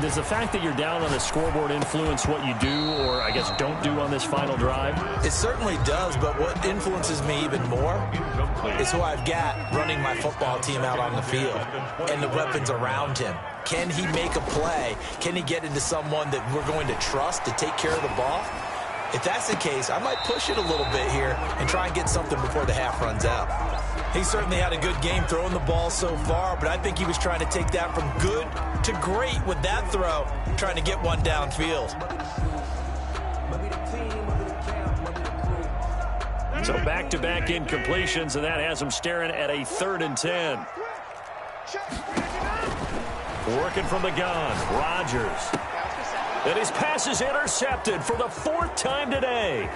Does the fact that you're down on the scoreboard influence what you do, or I guess don't do on this final drive? It certainly does, but what influences me even more is who I've got running my football team out on the field and the weapons around him. Can he make a play? Can he get into someone that we're going to trust to take care of the ball? If that's the case, I might push it a little bit here and try and get something before the half runs out. He certainly had a good game throwing the ball so far, but I think he was trying to take that from good to great with that throw, trying to get one downfield. So back-to-back incompletions, and that has him staring at a 3rd and 10. Working from the gun, Rodgers. And his pass is intercepted for the 4th time today.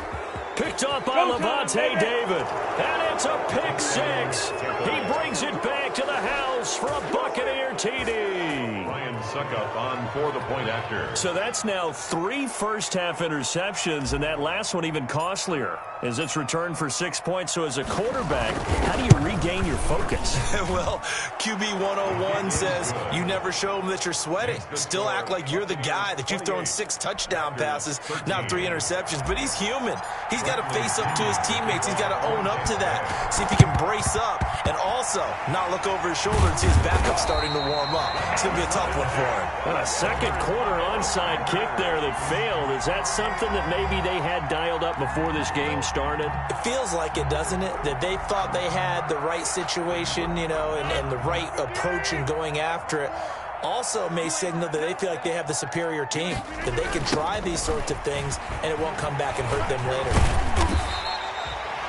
Picked up by Levante David. And it's a pick 6. He brings it back to the house for a Buccaneer TD. Ryan Suckup on for the point after. So that's now 3 first-half interceptions, and that last one even costlier as it's returned for 6 points. So as a quarterback, how do you regain your focus? Well, QB 101 says you never show them that you're sweating. Still act like you're the guy, that you've thrown 6 touchdown passes, not 3 interceptions. But he's human. He's got to face up to his teammates. He's got to own up to that. See if he can brace up and also not look over his shoulder and see his backup starting to warm up. It's going to be a tough one for him. And a second quarter onside kick there that failed. Is that something that maybe they had dialed up before this game started? It feels like it, doesn't it? That they thought they had the right situation, you know, and the right approach in going after it. Also may signal that they feel like they have the superior team, that they can try these sorts of things and it won't come back and hurt them later.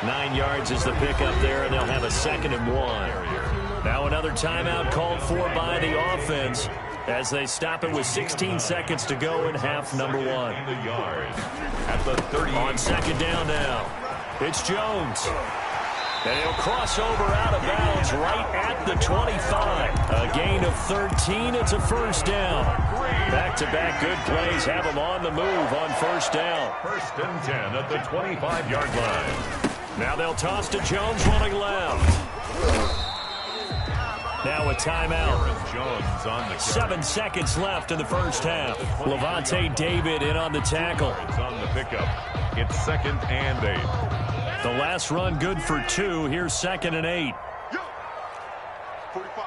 9 yards is the pickup there, and they'll have a 2nd and 1. Now another timeout called for by the offense as they stop it with 16 seconds to go in half number 1. At the 30. On 2nd down now, it's Jones. And he'll cross over out of bounds right at the 25. A gain of 13. It's a 1st down. Back-to-back good plays have him on the move on 1st down. 1st and 10 at the 25-yard line. Now they'll toss to Jones running left. Now a timeout. Jones on the 7 seconds left in the first half. Levante David in on the tackle. on the pickup. It's 2nd and 8. The last run good for 2. Here's 2nd and 8. 45.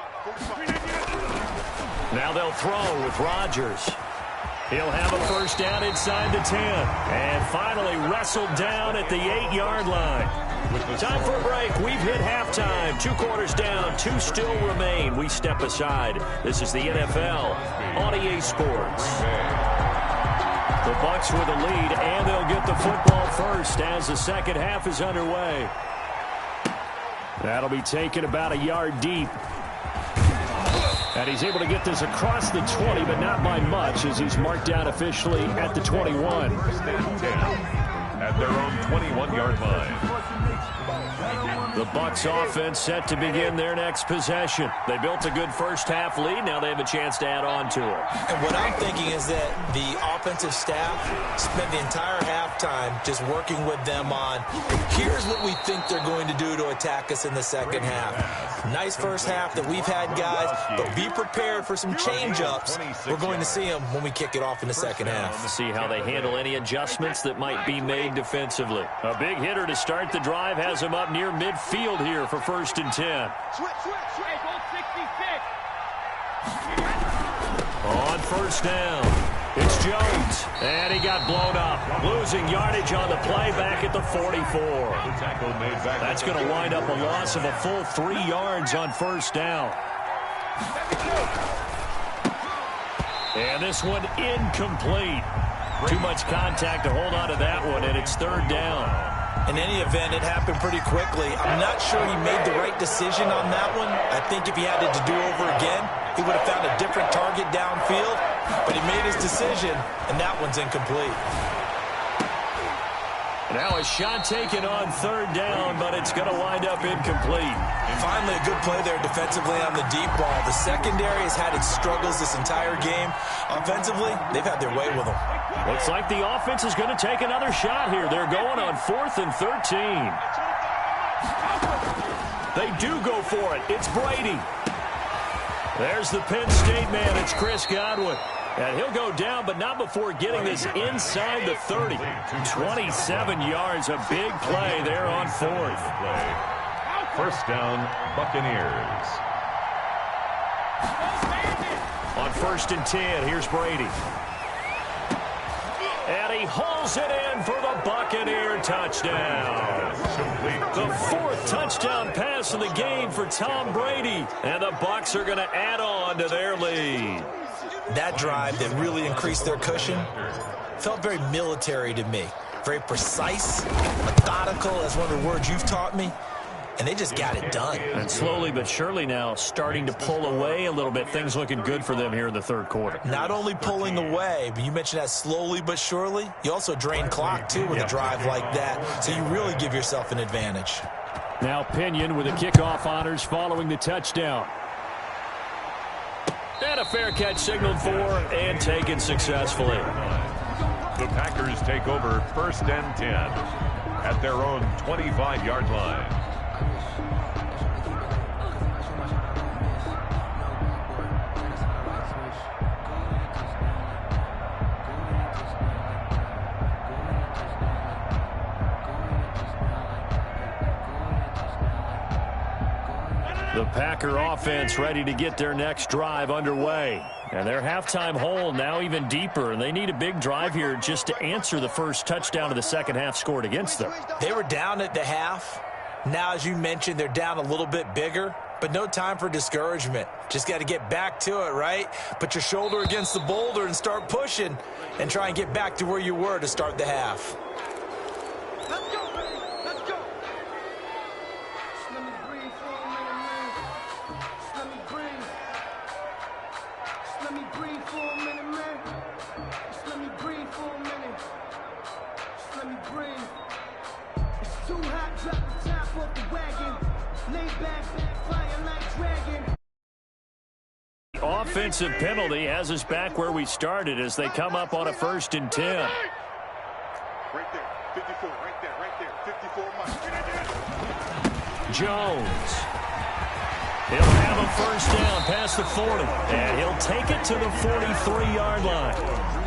Now they'll throw with Rodgers. He'll have a first down inside the 10. And finally wrestled down at the 8-yard line. Time for a break. We've hit halftime. 2 quarters down. 2 still remain. We step aside. This is the NFL on EA Sports. The Bucs with a lead, and they'll get the football first as the second half is underway. That'll be taken about a yard deep. And he's able to get this across the 20, but not by much, as he's marked down officially at the 21. 1st and 10 at their own 21-yard line. The Bucs offense set to begin their next possession. They built a good first half lead. Now they have a chance to add on to it. And what I'm thinking is that the offensive staff spent the entire halftime just working with them on, here's what we think they're going to do to attack us in the second half. Nice first half that we've had, guys, but be prepared for some change-ups. We're going to see them when we kick it off in the second half. See how they handle any adjustments that might be made defensively. A big hitter to start the drive has him up near midfield here for 1st and 10. On first down, it's Jones, and he got blown up, losing yardage on the play back at the 44. That's going to wind up a loss of a full 3 yards on first down. And this one incomplete. Too much contact to hold on to that one, and it's 3rd down. In any event, it happened pretty quickly. I'm not sure he made the right decision on that one. I think if he had it to do over again, he would have found a different target downfield. But he made his decision, and that one's incomplete. Now a shot taken on 3rd down, but it's going to wind up incomplete. Finally, a good play there defensively on the deep ball. The secondary has had its struggles this entire game. Offensively, they've had their way with them. Looks like the offense is going to take another shot here. They're going on 4th and 13. They do go for it. It's Brady. There's the Penn State man. It's Chris Godwin. And he'll go down, but not before getting this inside the 30. 27 yards, a big play there on 4th. First down, Buccaneers. On 1st and 10, here's Brady. And he hauls it in for the Buccaneer touchdown. The 4th touchdown pass of the game for Tom Brady. And the Bucs are going to add on to their lead. That drive that really increased their cushion felt very military to me. Very precise, methodical, as one of the words you've taught me. And they just got it done. And slowly but surely now starting to pull away a little bit. Things looking good for them here in the 3rd quarter. Not only pulling away, but you mentioned that slowly but surely. You also drain clock, too, with a drive like that. So you really give yourself an advantage. Now Pinion with the kickoff honors following the touchdown. And a fair catch signaled for and taken successfully. The Packers take over 1st and 10 at their own 25-yard line. The Packer offense ready to get their next drive underway. And their halftime hole now even deeper. And they need a big drive here just to answer the first touchdown of the second half scored against them. They were down at the half. Now, as you mentioned, they're down a little bit bigger. But no time for discouragement. Just got to get back to it, right? Put your shoulder against the boulder and start pushing. And try and get back to where you were to start the half. Let's go, baby. Let's go. Just let me breathe for a minute, man. Just let me breathe. Just let me breathe for a minute, man. Just let me breathe for a minute. Just let me breathe. It's too hot, drop the top off the wagon. Lay back, flying like dragon. Offensive penalty has us back where we started as they come up on a 1st and 10. Right there, 54, right there, 54 miles. Jones. He'll have a first down past the 40, and he'll take it to the 43-yard line.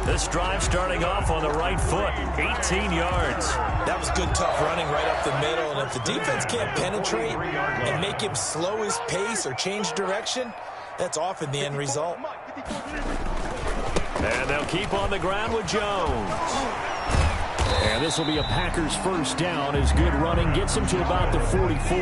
This drive starting off on the right foot, 18 yards. That was good, tough running right up the middle, and if the defense can't penetrate and make him slow his pace or change direction, that's often the end result. And they'll keep on the ground with Jones. And this will be a Packers first down as good running gets him to about the 44.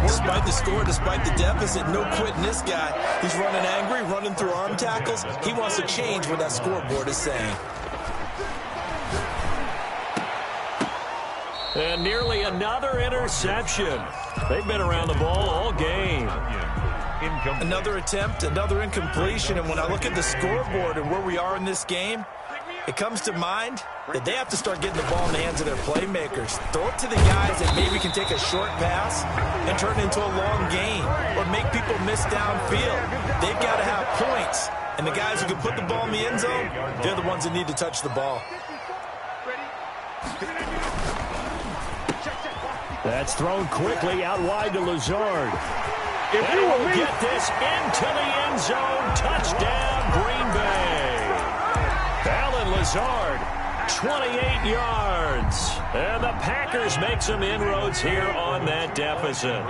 Despite the score, despite the deficit, no quitting this guy. He's running angry, running through arm tackles. He wants to change what that scoreboard is saying. And nearly another interception. They've been around the ball all game. Another attempt, another incompletion, and when I look at the scoreboard and where we are in this game, it comes to mind that they have to start getting the ball in the hands of their playmakers. Throw it to the guys that maybe can take a short pass and turn it into a long gain or make people miss downfield. They've got to have points, and the guys who can put the ball in the end zone, they're the ones that need to touch the ball. That's thrown quickly out wide to Lazard. If you will get this into the end zone, touchdown Green Bay. Allen Lazard, 28 yards. And the Packers make some inroads here on that deficit.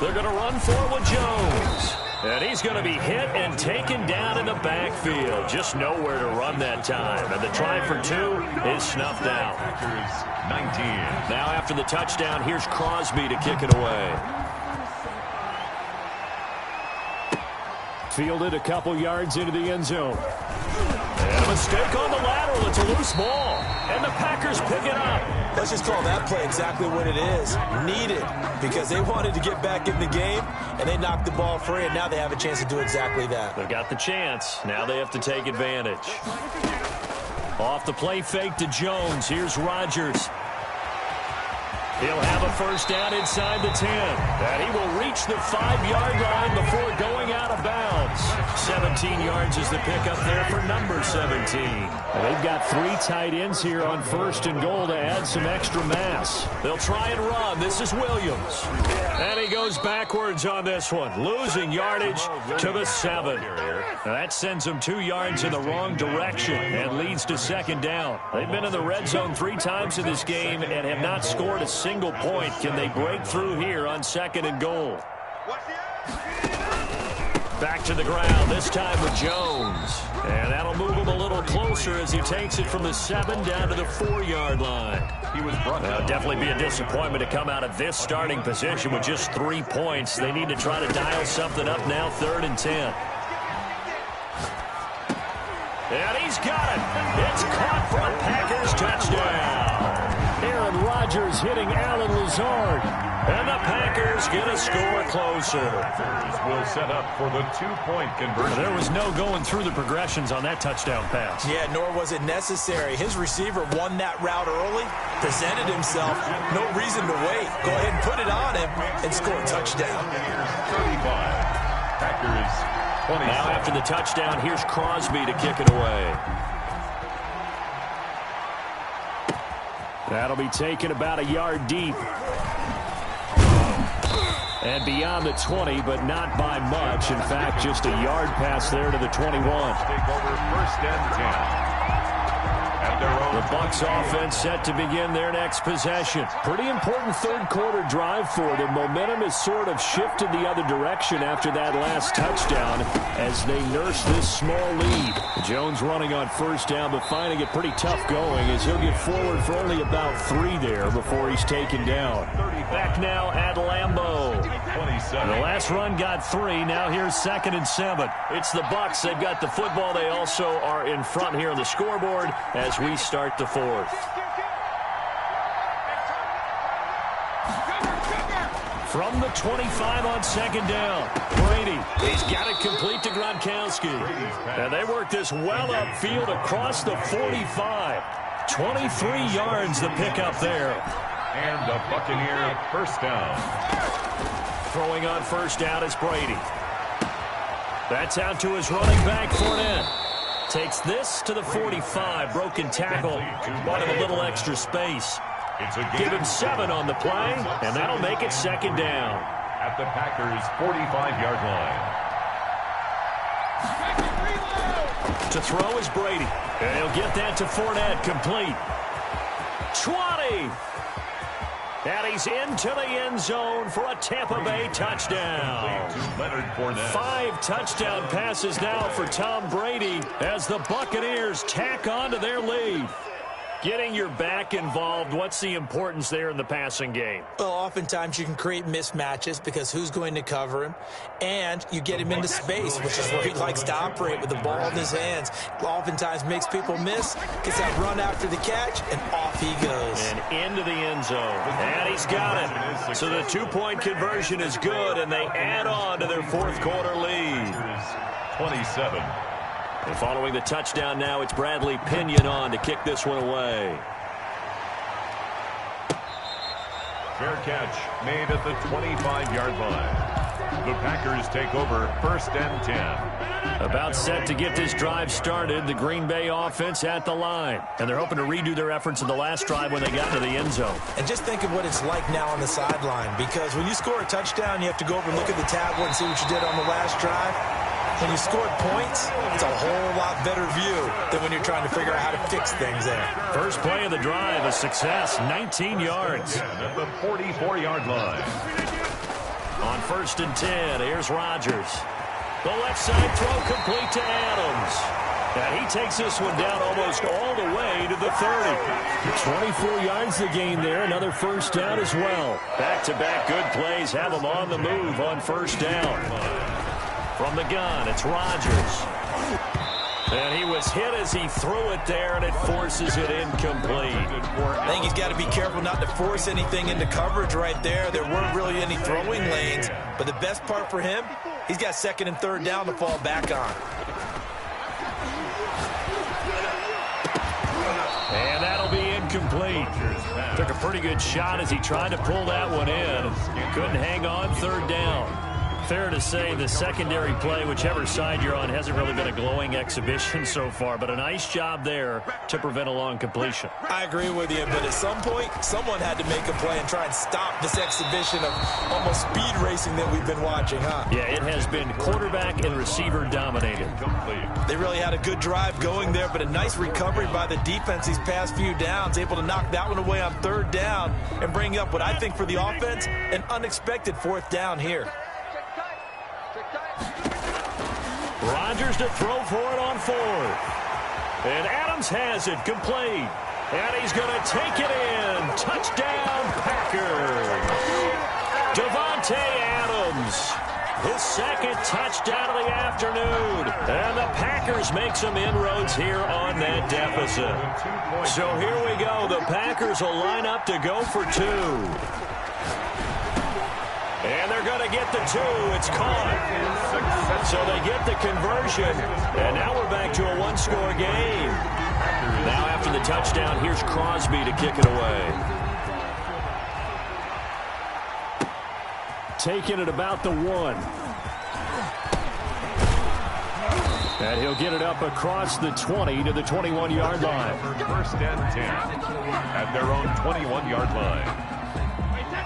They're going to run forward with Jones. And he's going to be hit and taken down in the backfield. Just nowhere to run that time. And the try for two is snuffed out. Packers 19. Now after the touchdown, here's Crosby to kick it away. Fielded a couple yards into the end zone. And a mistake on the lateral. It's a loose ball. And the Packers pick it up. Let's just call that play exactly what it is. Needed, because they wanted to get back in the game, and they knocked the ball free, and now they have a chance to do exactly that. They've got the chance. Now they have to take advantage. Off the play fake to Jones. Here's Rodgers. He'll have a first down inside the 10. And he will reach the 5-yard line before going out of bounds. 17 yards is the pickup there for number 17. And they've got 3 tight ends here on first and goal to add some extra mass. They'll try and run. This is Williams. And he goes backwards on this one, losing yardage to the 7. Now that sends them 2 yards in the wrong direction and leads to second down. They've been in the red zone 3 times in this game and have not scored a single point. Can they break through here on second and goal? Back to the ground, this time with Jones. And that'll move him a little closer as he takes it from the 7 down to the 4-yard line. He was brought down. Definitely be a disappointment to come out of this starting position with just 3 points. They need to try to dial something up now, 3rd and 10. And he's got it. It's caught for a Packers touchdown. Aaron Rodgers hitting Allen Lazard. And the Packers get a score closer. Will set up for the 2-point conversion. There was no going through the progressions on that touchdown pass. Yeah, nor was it necessary. His receiver won that route early, presented himself. No reason to wait. Go ahead and put it on him and score a touchdown. 35. Packers 27. Now after the touchdown, here's Crosby to kick it away. That'll be taken about a yard deep. And beyond the 20, but not by much. In fact, just a yard pass there to the 21. Take over 1st and 10. At their own The Bucs offense set to begin their next possession. Pretty important 3rd quarter drive for them. Momentum has sort of shifted the other direction after that last touchdown as they nurse this small lead. Jones running on 1st down, but finding it pretty tough going as he'll get forward for only about 3 there before he's taken down. Back now at Lambeau. 27. The last run got 3. Now here's 2nd and 7. It's the Bucs. They've got the football. They also are in front here on the scoreboard as we start the 4th. From the 25 on 2nd down. Brady, he's got it complete to Gronkowski. And they work this well upfield across the 45. 23 yards the pickup there. And the Buccaneer first down. Throwing on 1st down is Brady. That's out to his running back, Fournette. Takes this to the 45. Broken tackle. Bought him a little extra space. Give him 7 on the play, and that'll make it second down. At the Packers' 45-yard line. To throw is Brady. And he'll get that to Fournette, complete. 20. And he's into the end zone for a Tampa Bay touchdown. 5 touchdown passes now for Tom Brady as the Buccaneers tack on to their lead. Getting your back involved, what's the importance there in the passing game? Well, oftentimes you can create mismatches because who's going to cover him? And you get him into space, which is where he likes to operate with the ball in his hands. Oftentimes makes people miss, gets that run after the catch, and off he goes. And into the end zone. And he's got it. So the 2-point conversion is good, and they add on to their fourth quarter lead. 27. And following the touchdown now, it's Bradley Pinion on to kick this one away. Fair catch made at the 25-yard line. The Packers take over 1st and 10. About set to get this drive started, the Green Bay offense at the line. And they're hoping to redo their efforts in the last drive when they got into the end zone. And just think of what it's like now on the sideline, because when you score a touchdown, you have to go over and look at the tablet and see what you did on the last drive. When you scored points, it's a whole lot better view than when you're trying to figure out how to fix things there. First play of the drive, a success, 19 yards. At the 44-yard line. On 1st and 10, here's Rodgers. The left side throw complete to Adams. And he takes this one down almost all the way to the 30. 24 yards the gain there, another first down as well. Back-to-back good plays have him on the move on first down. From the gun, it's Rodgers. And he was hit as he threw it there, and it forces it incomplete. I think he's got to be careful not to force anything into coverage right there. There weren't really any throwing lanes, but the best part for him, he's got 2nd and 3rd down to fall back on. And that'll be incomplete. Took a pretty good shot as he tried to pull that one in. Couldn't hang on 3rd down. Fair to say the secondary play, whichever side you're on, hasn't really been a glowing exhibition so far, but a nice job there to prevent a long completion. I agree with you, but at some point, someone had to make a play and try and stop this exhibition of almost speed racing that we've been watching, huh? Yeah, it has been quarterback and receiver dominated. They really had a good drive going there, but a nice recovery by the defense these past few downs, able to knock that one away on 3rd down and bring up what I think for the offense, an unexpected 4th down here. Rodgers to throw for it on 4th. And Adams has it complete. And he's going to take it in. Touchdown, Packers. Davante Adams. His 2nd touchdown of the afternoon. And the Packers make some inroads here on that deficit. So here we go. The Packers will line up to go for 2. And they're going to get the 2. It's caught. So they get the conversion. And now we're back to a 1-score game. Now after the touchdown, here's Crosby to kick it away. Taking it about the 1. And he'll get it up across the 20 to the 21-yard line. 1st and 10 at their own 21-yard line.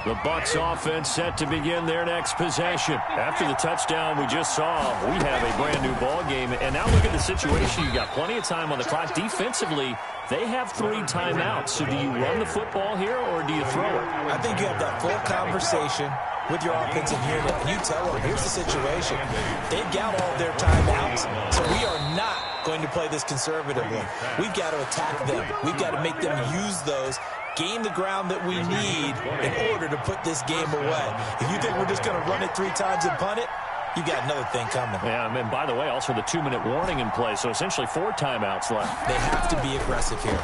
The Bucs offense set to begin their next possession. After the touchdown we just saw, we have a brand-new ball game. And now look at the situation. You've got plenty of time on the clock. Defensively, they have 3 timeouts. So do you run the football here or do you throw it? I think you have that full conversation with your offensive unit, and you tell them, here's the situation. They've got all their timeouts, so we are not going to play this conservatively. We've got to attack them. We've got to make them use those, gain the ground that we need in order to put this game away. If you think we're just going to run it 3 times and punt it, you got another thing coming. Yeah, and by the way, also the 2-minute warning in play, so essentially 4 timeouts left. They have to be aggressive here.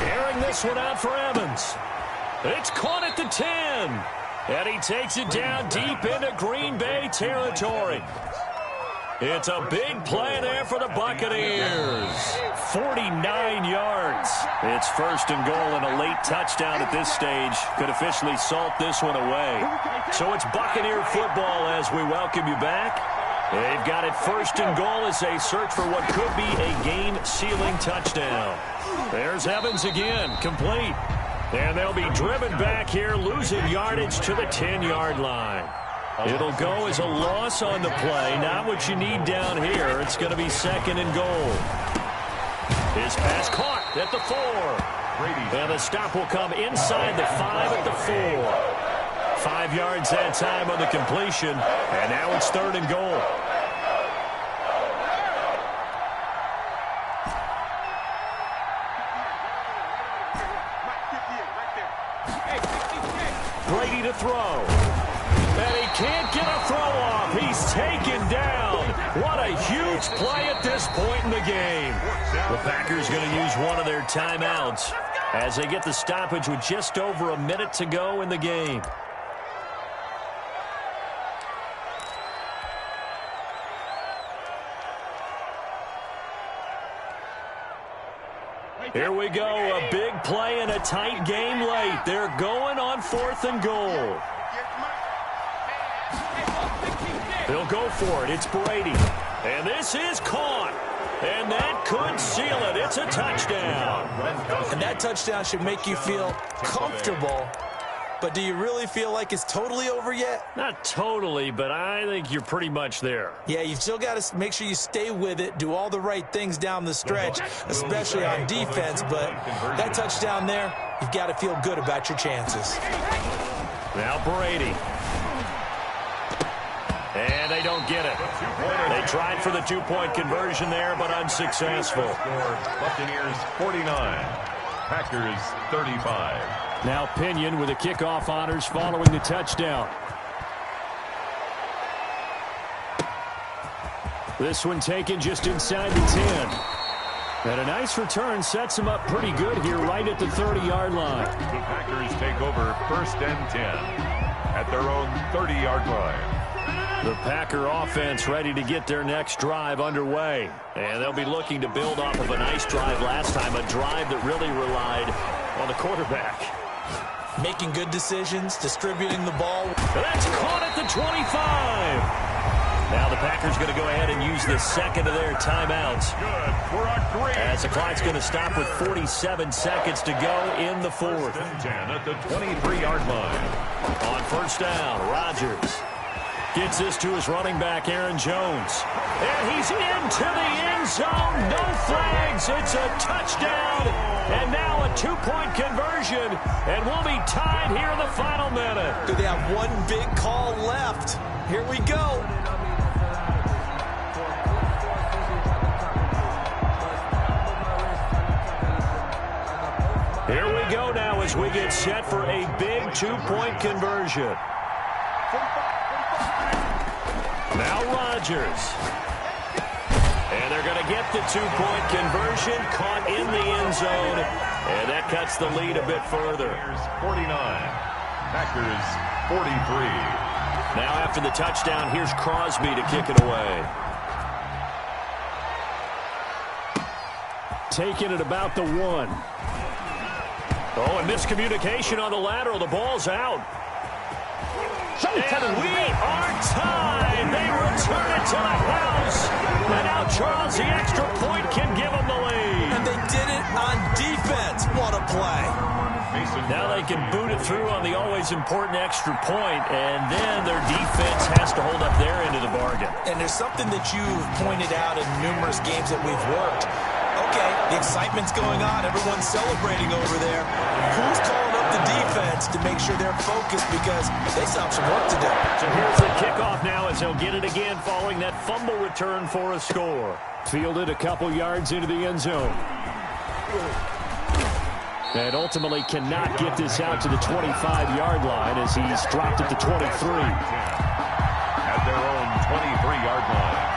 Airing this one out for Evans. It's caught at the 10. And he takes it down deep into Green Bay territory. It's a big play there for the Buccaneers. 49 yards. It's 1st and goal, and a late touchdown at this stage could officially salt this one away. So it's Buccaneer football as we welcome you back. They've got it 1st and goal as they search for what could be a game-sealing touchdown. There's Evans again, complete. And they'll be driven back here, losing yardage to the 10-yard line. It'll go as a loss on the play. Not what you need down here. It's going to be 2nd and goal. His pass caught at the 4. And the stop will come inside the 5 at the 4. 5 yards that time on the completion. And now it's 3rd and goal. Brady to throw. And he can't get a throw off. He's taken down. What a huge play at this point in the game. The Packers going to use one of their timeouts as they get the stoppage with just over a minute to go in the game. Here we go, a big play and a tight game late. They're going on 4th and goal. They'll go for it. It's Brady. And this is caught. And that could seal it. It's a touchdown. And that touchdown should make you feel comfortable. But do you really feel like it's totally over yet? Not totally, but I think you're pretty much there. Yeah, you've still got to make sure you stay with it, do all the right things down the stretch, especially on defense. But that touchdown there, you've got to feel good about your chances. Now Brady. And they don't get it. They tried for the 2-point conversion there, but unsuccessful. Buccaneers 49, Packers 35. Now Pinion with the kickoff honors following the touchdown. This one taken just inside the 10. And a nice return sets him up pretty good here right at the 30-yard line. The Packers take over 1st and 10 at their own 30-yard line. The Packer offense ready to get their next drive underway. And they'll be looking to build off of a nice drive last time, a drive that really relied on the quarterback. Making good decisions, distributing the ball. That's caught at the 25. Now the Packers going to go ahead and use the 2nd of their timeouts. As the clock's going to stop with 47 seconds to go in the 4th. 10 at the 23-yard line. On 1st down, Rodgers gets this to his running back, Aaron Jones. And he's into the end zone. No flags. It's a touchdown. And now a 2-point conversion. And we'll be tied here in the final minute. Do they have one big call left? Here we go. Here we go now as we get set for a big 2-point conversion. Now Rodgers. And they're going to get the 2-point conversion, caught in the end zone. And that cuts the lead a bit further. 49, Packers 43. Now after the touchdown, here's Crosby to kick it away. Taking it about the 1. Oh, and miscommunication on the lateral. The ball's out. And we are tied. They return it to the house. And now Charles, the extra point, can give them the lead. And they did it on defense. What a play. Now they can boot it through on the always important extra point, and then their defense has to hold up their end of the bargain. And there's something that you've pointed out in numerous games that we've worked. Okay, the excitement's going on. Everyone's celebrating over there. Who's calling up the defense to make sure they're focused because they still have some work to do? So here's the kickoff now as they'll get it again following that fumble return for a score. Fielded a couple yards into the end zone. And ultimately cannot get this out to the 25-yard line as he's dropped at the 23. At their own 23-yard line.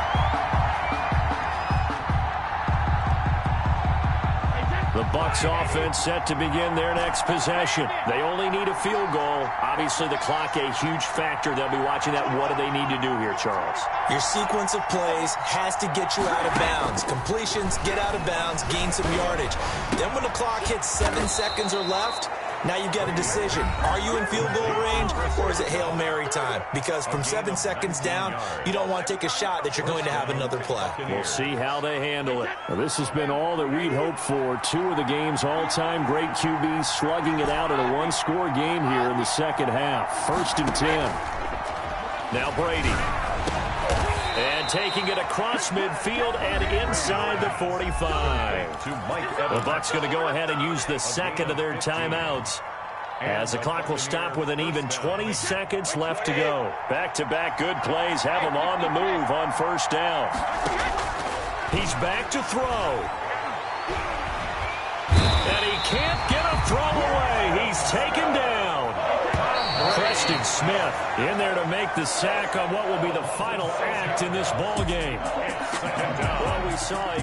The Bucs offense set to begin their next possession. They only need a field goal. Obviously, the clock a huge factor. They'll be watching that. What do they need to do here, Charles? Your sequence of plays has to get you out of bounds. Completions, get out of bounds, gain some yardage. Then when the clock hits 7 seconds or left, Now you've got a decision. Are you in field goal range, or is it Hail Mary time? Because from 7 seconds down, you don't want to take a shot that you're going to have another play. We'll see how they handle it. Well, this has been all that we'd hoped for. Two of the game's all-time great QBs slugging it out in a one-score game here in the second half. 1st and 10. Now Brady. And taking it across midfield and inside the 45. The Bucs going to go ahead and use the second of their timeouts, as the clock will stop with an even 20 seconds left to go. Back-to-back good plays have him on the move on 1st down. He's back to throw. And he can't get a throw away. He's taken down. Preston Smith in there to make the sack on what will be the final act in this ball game. Well, we saw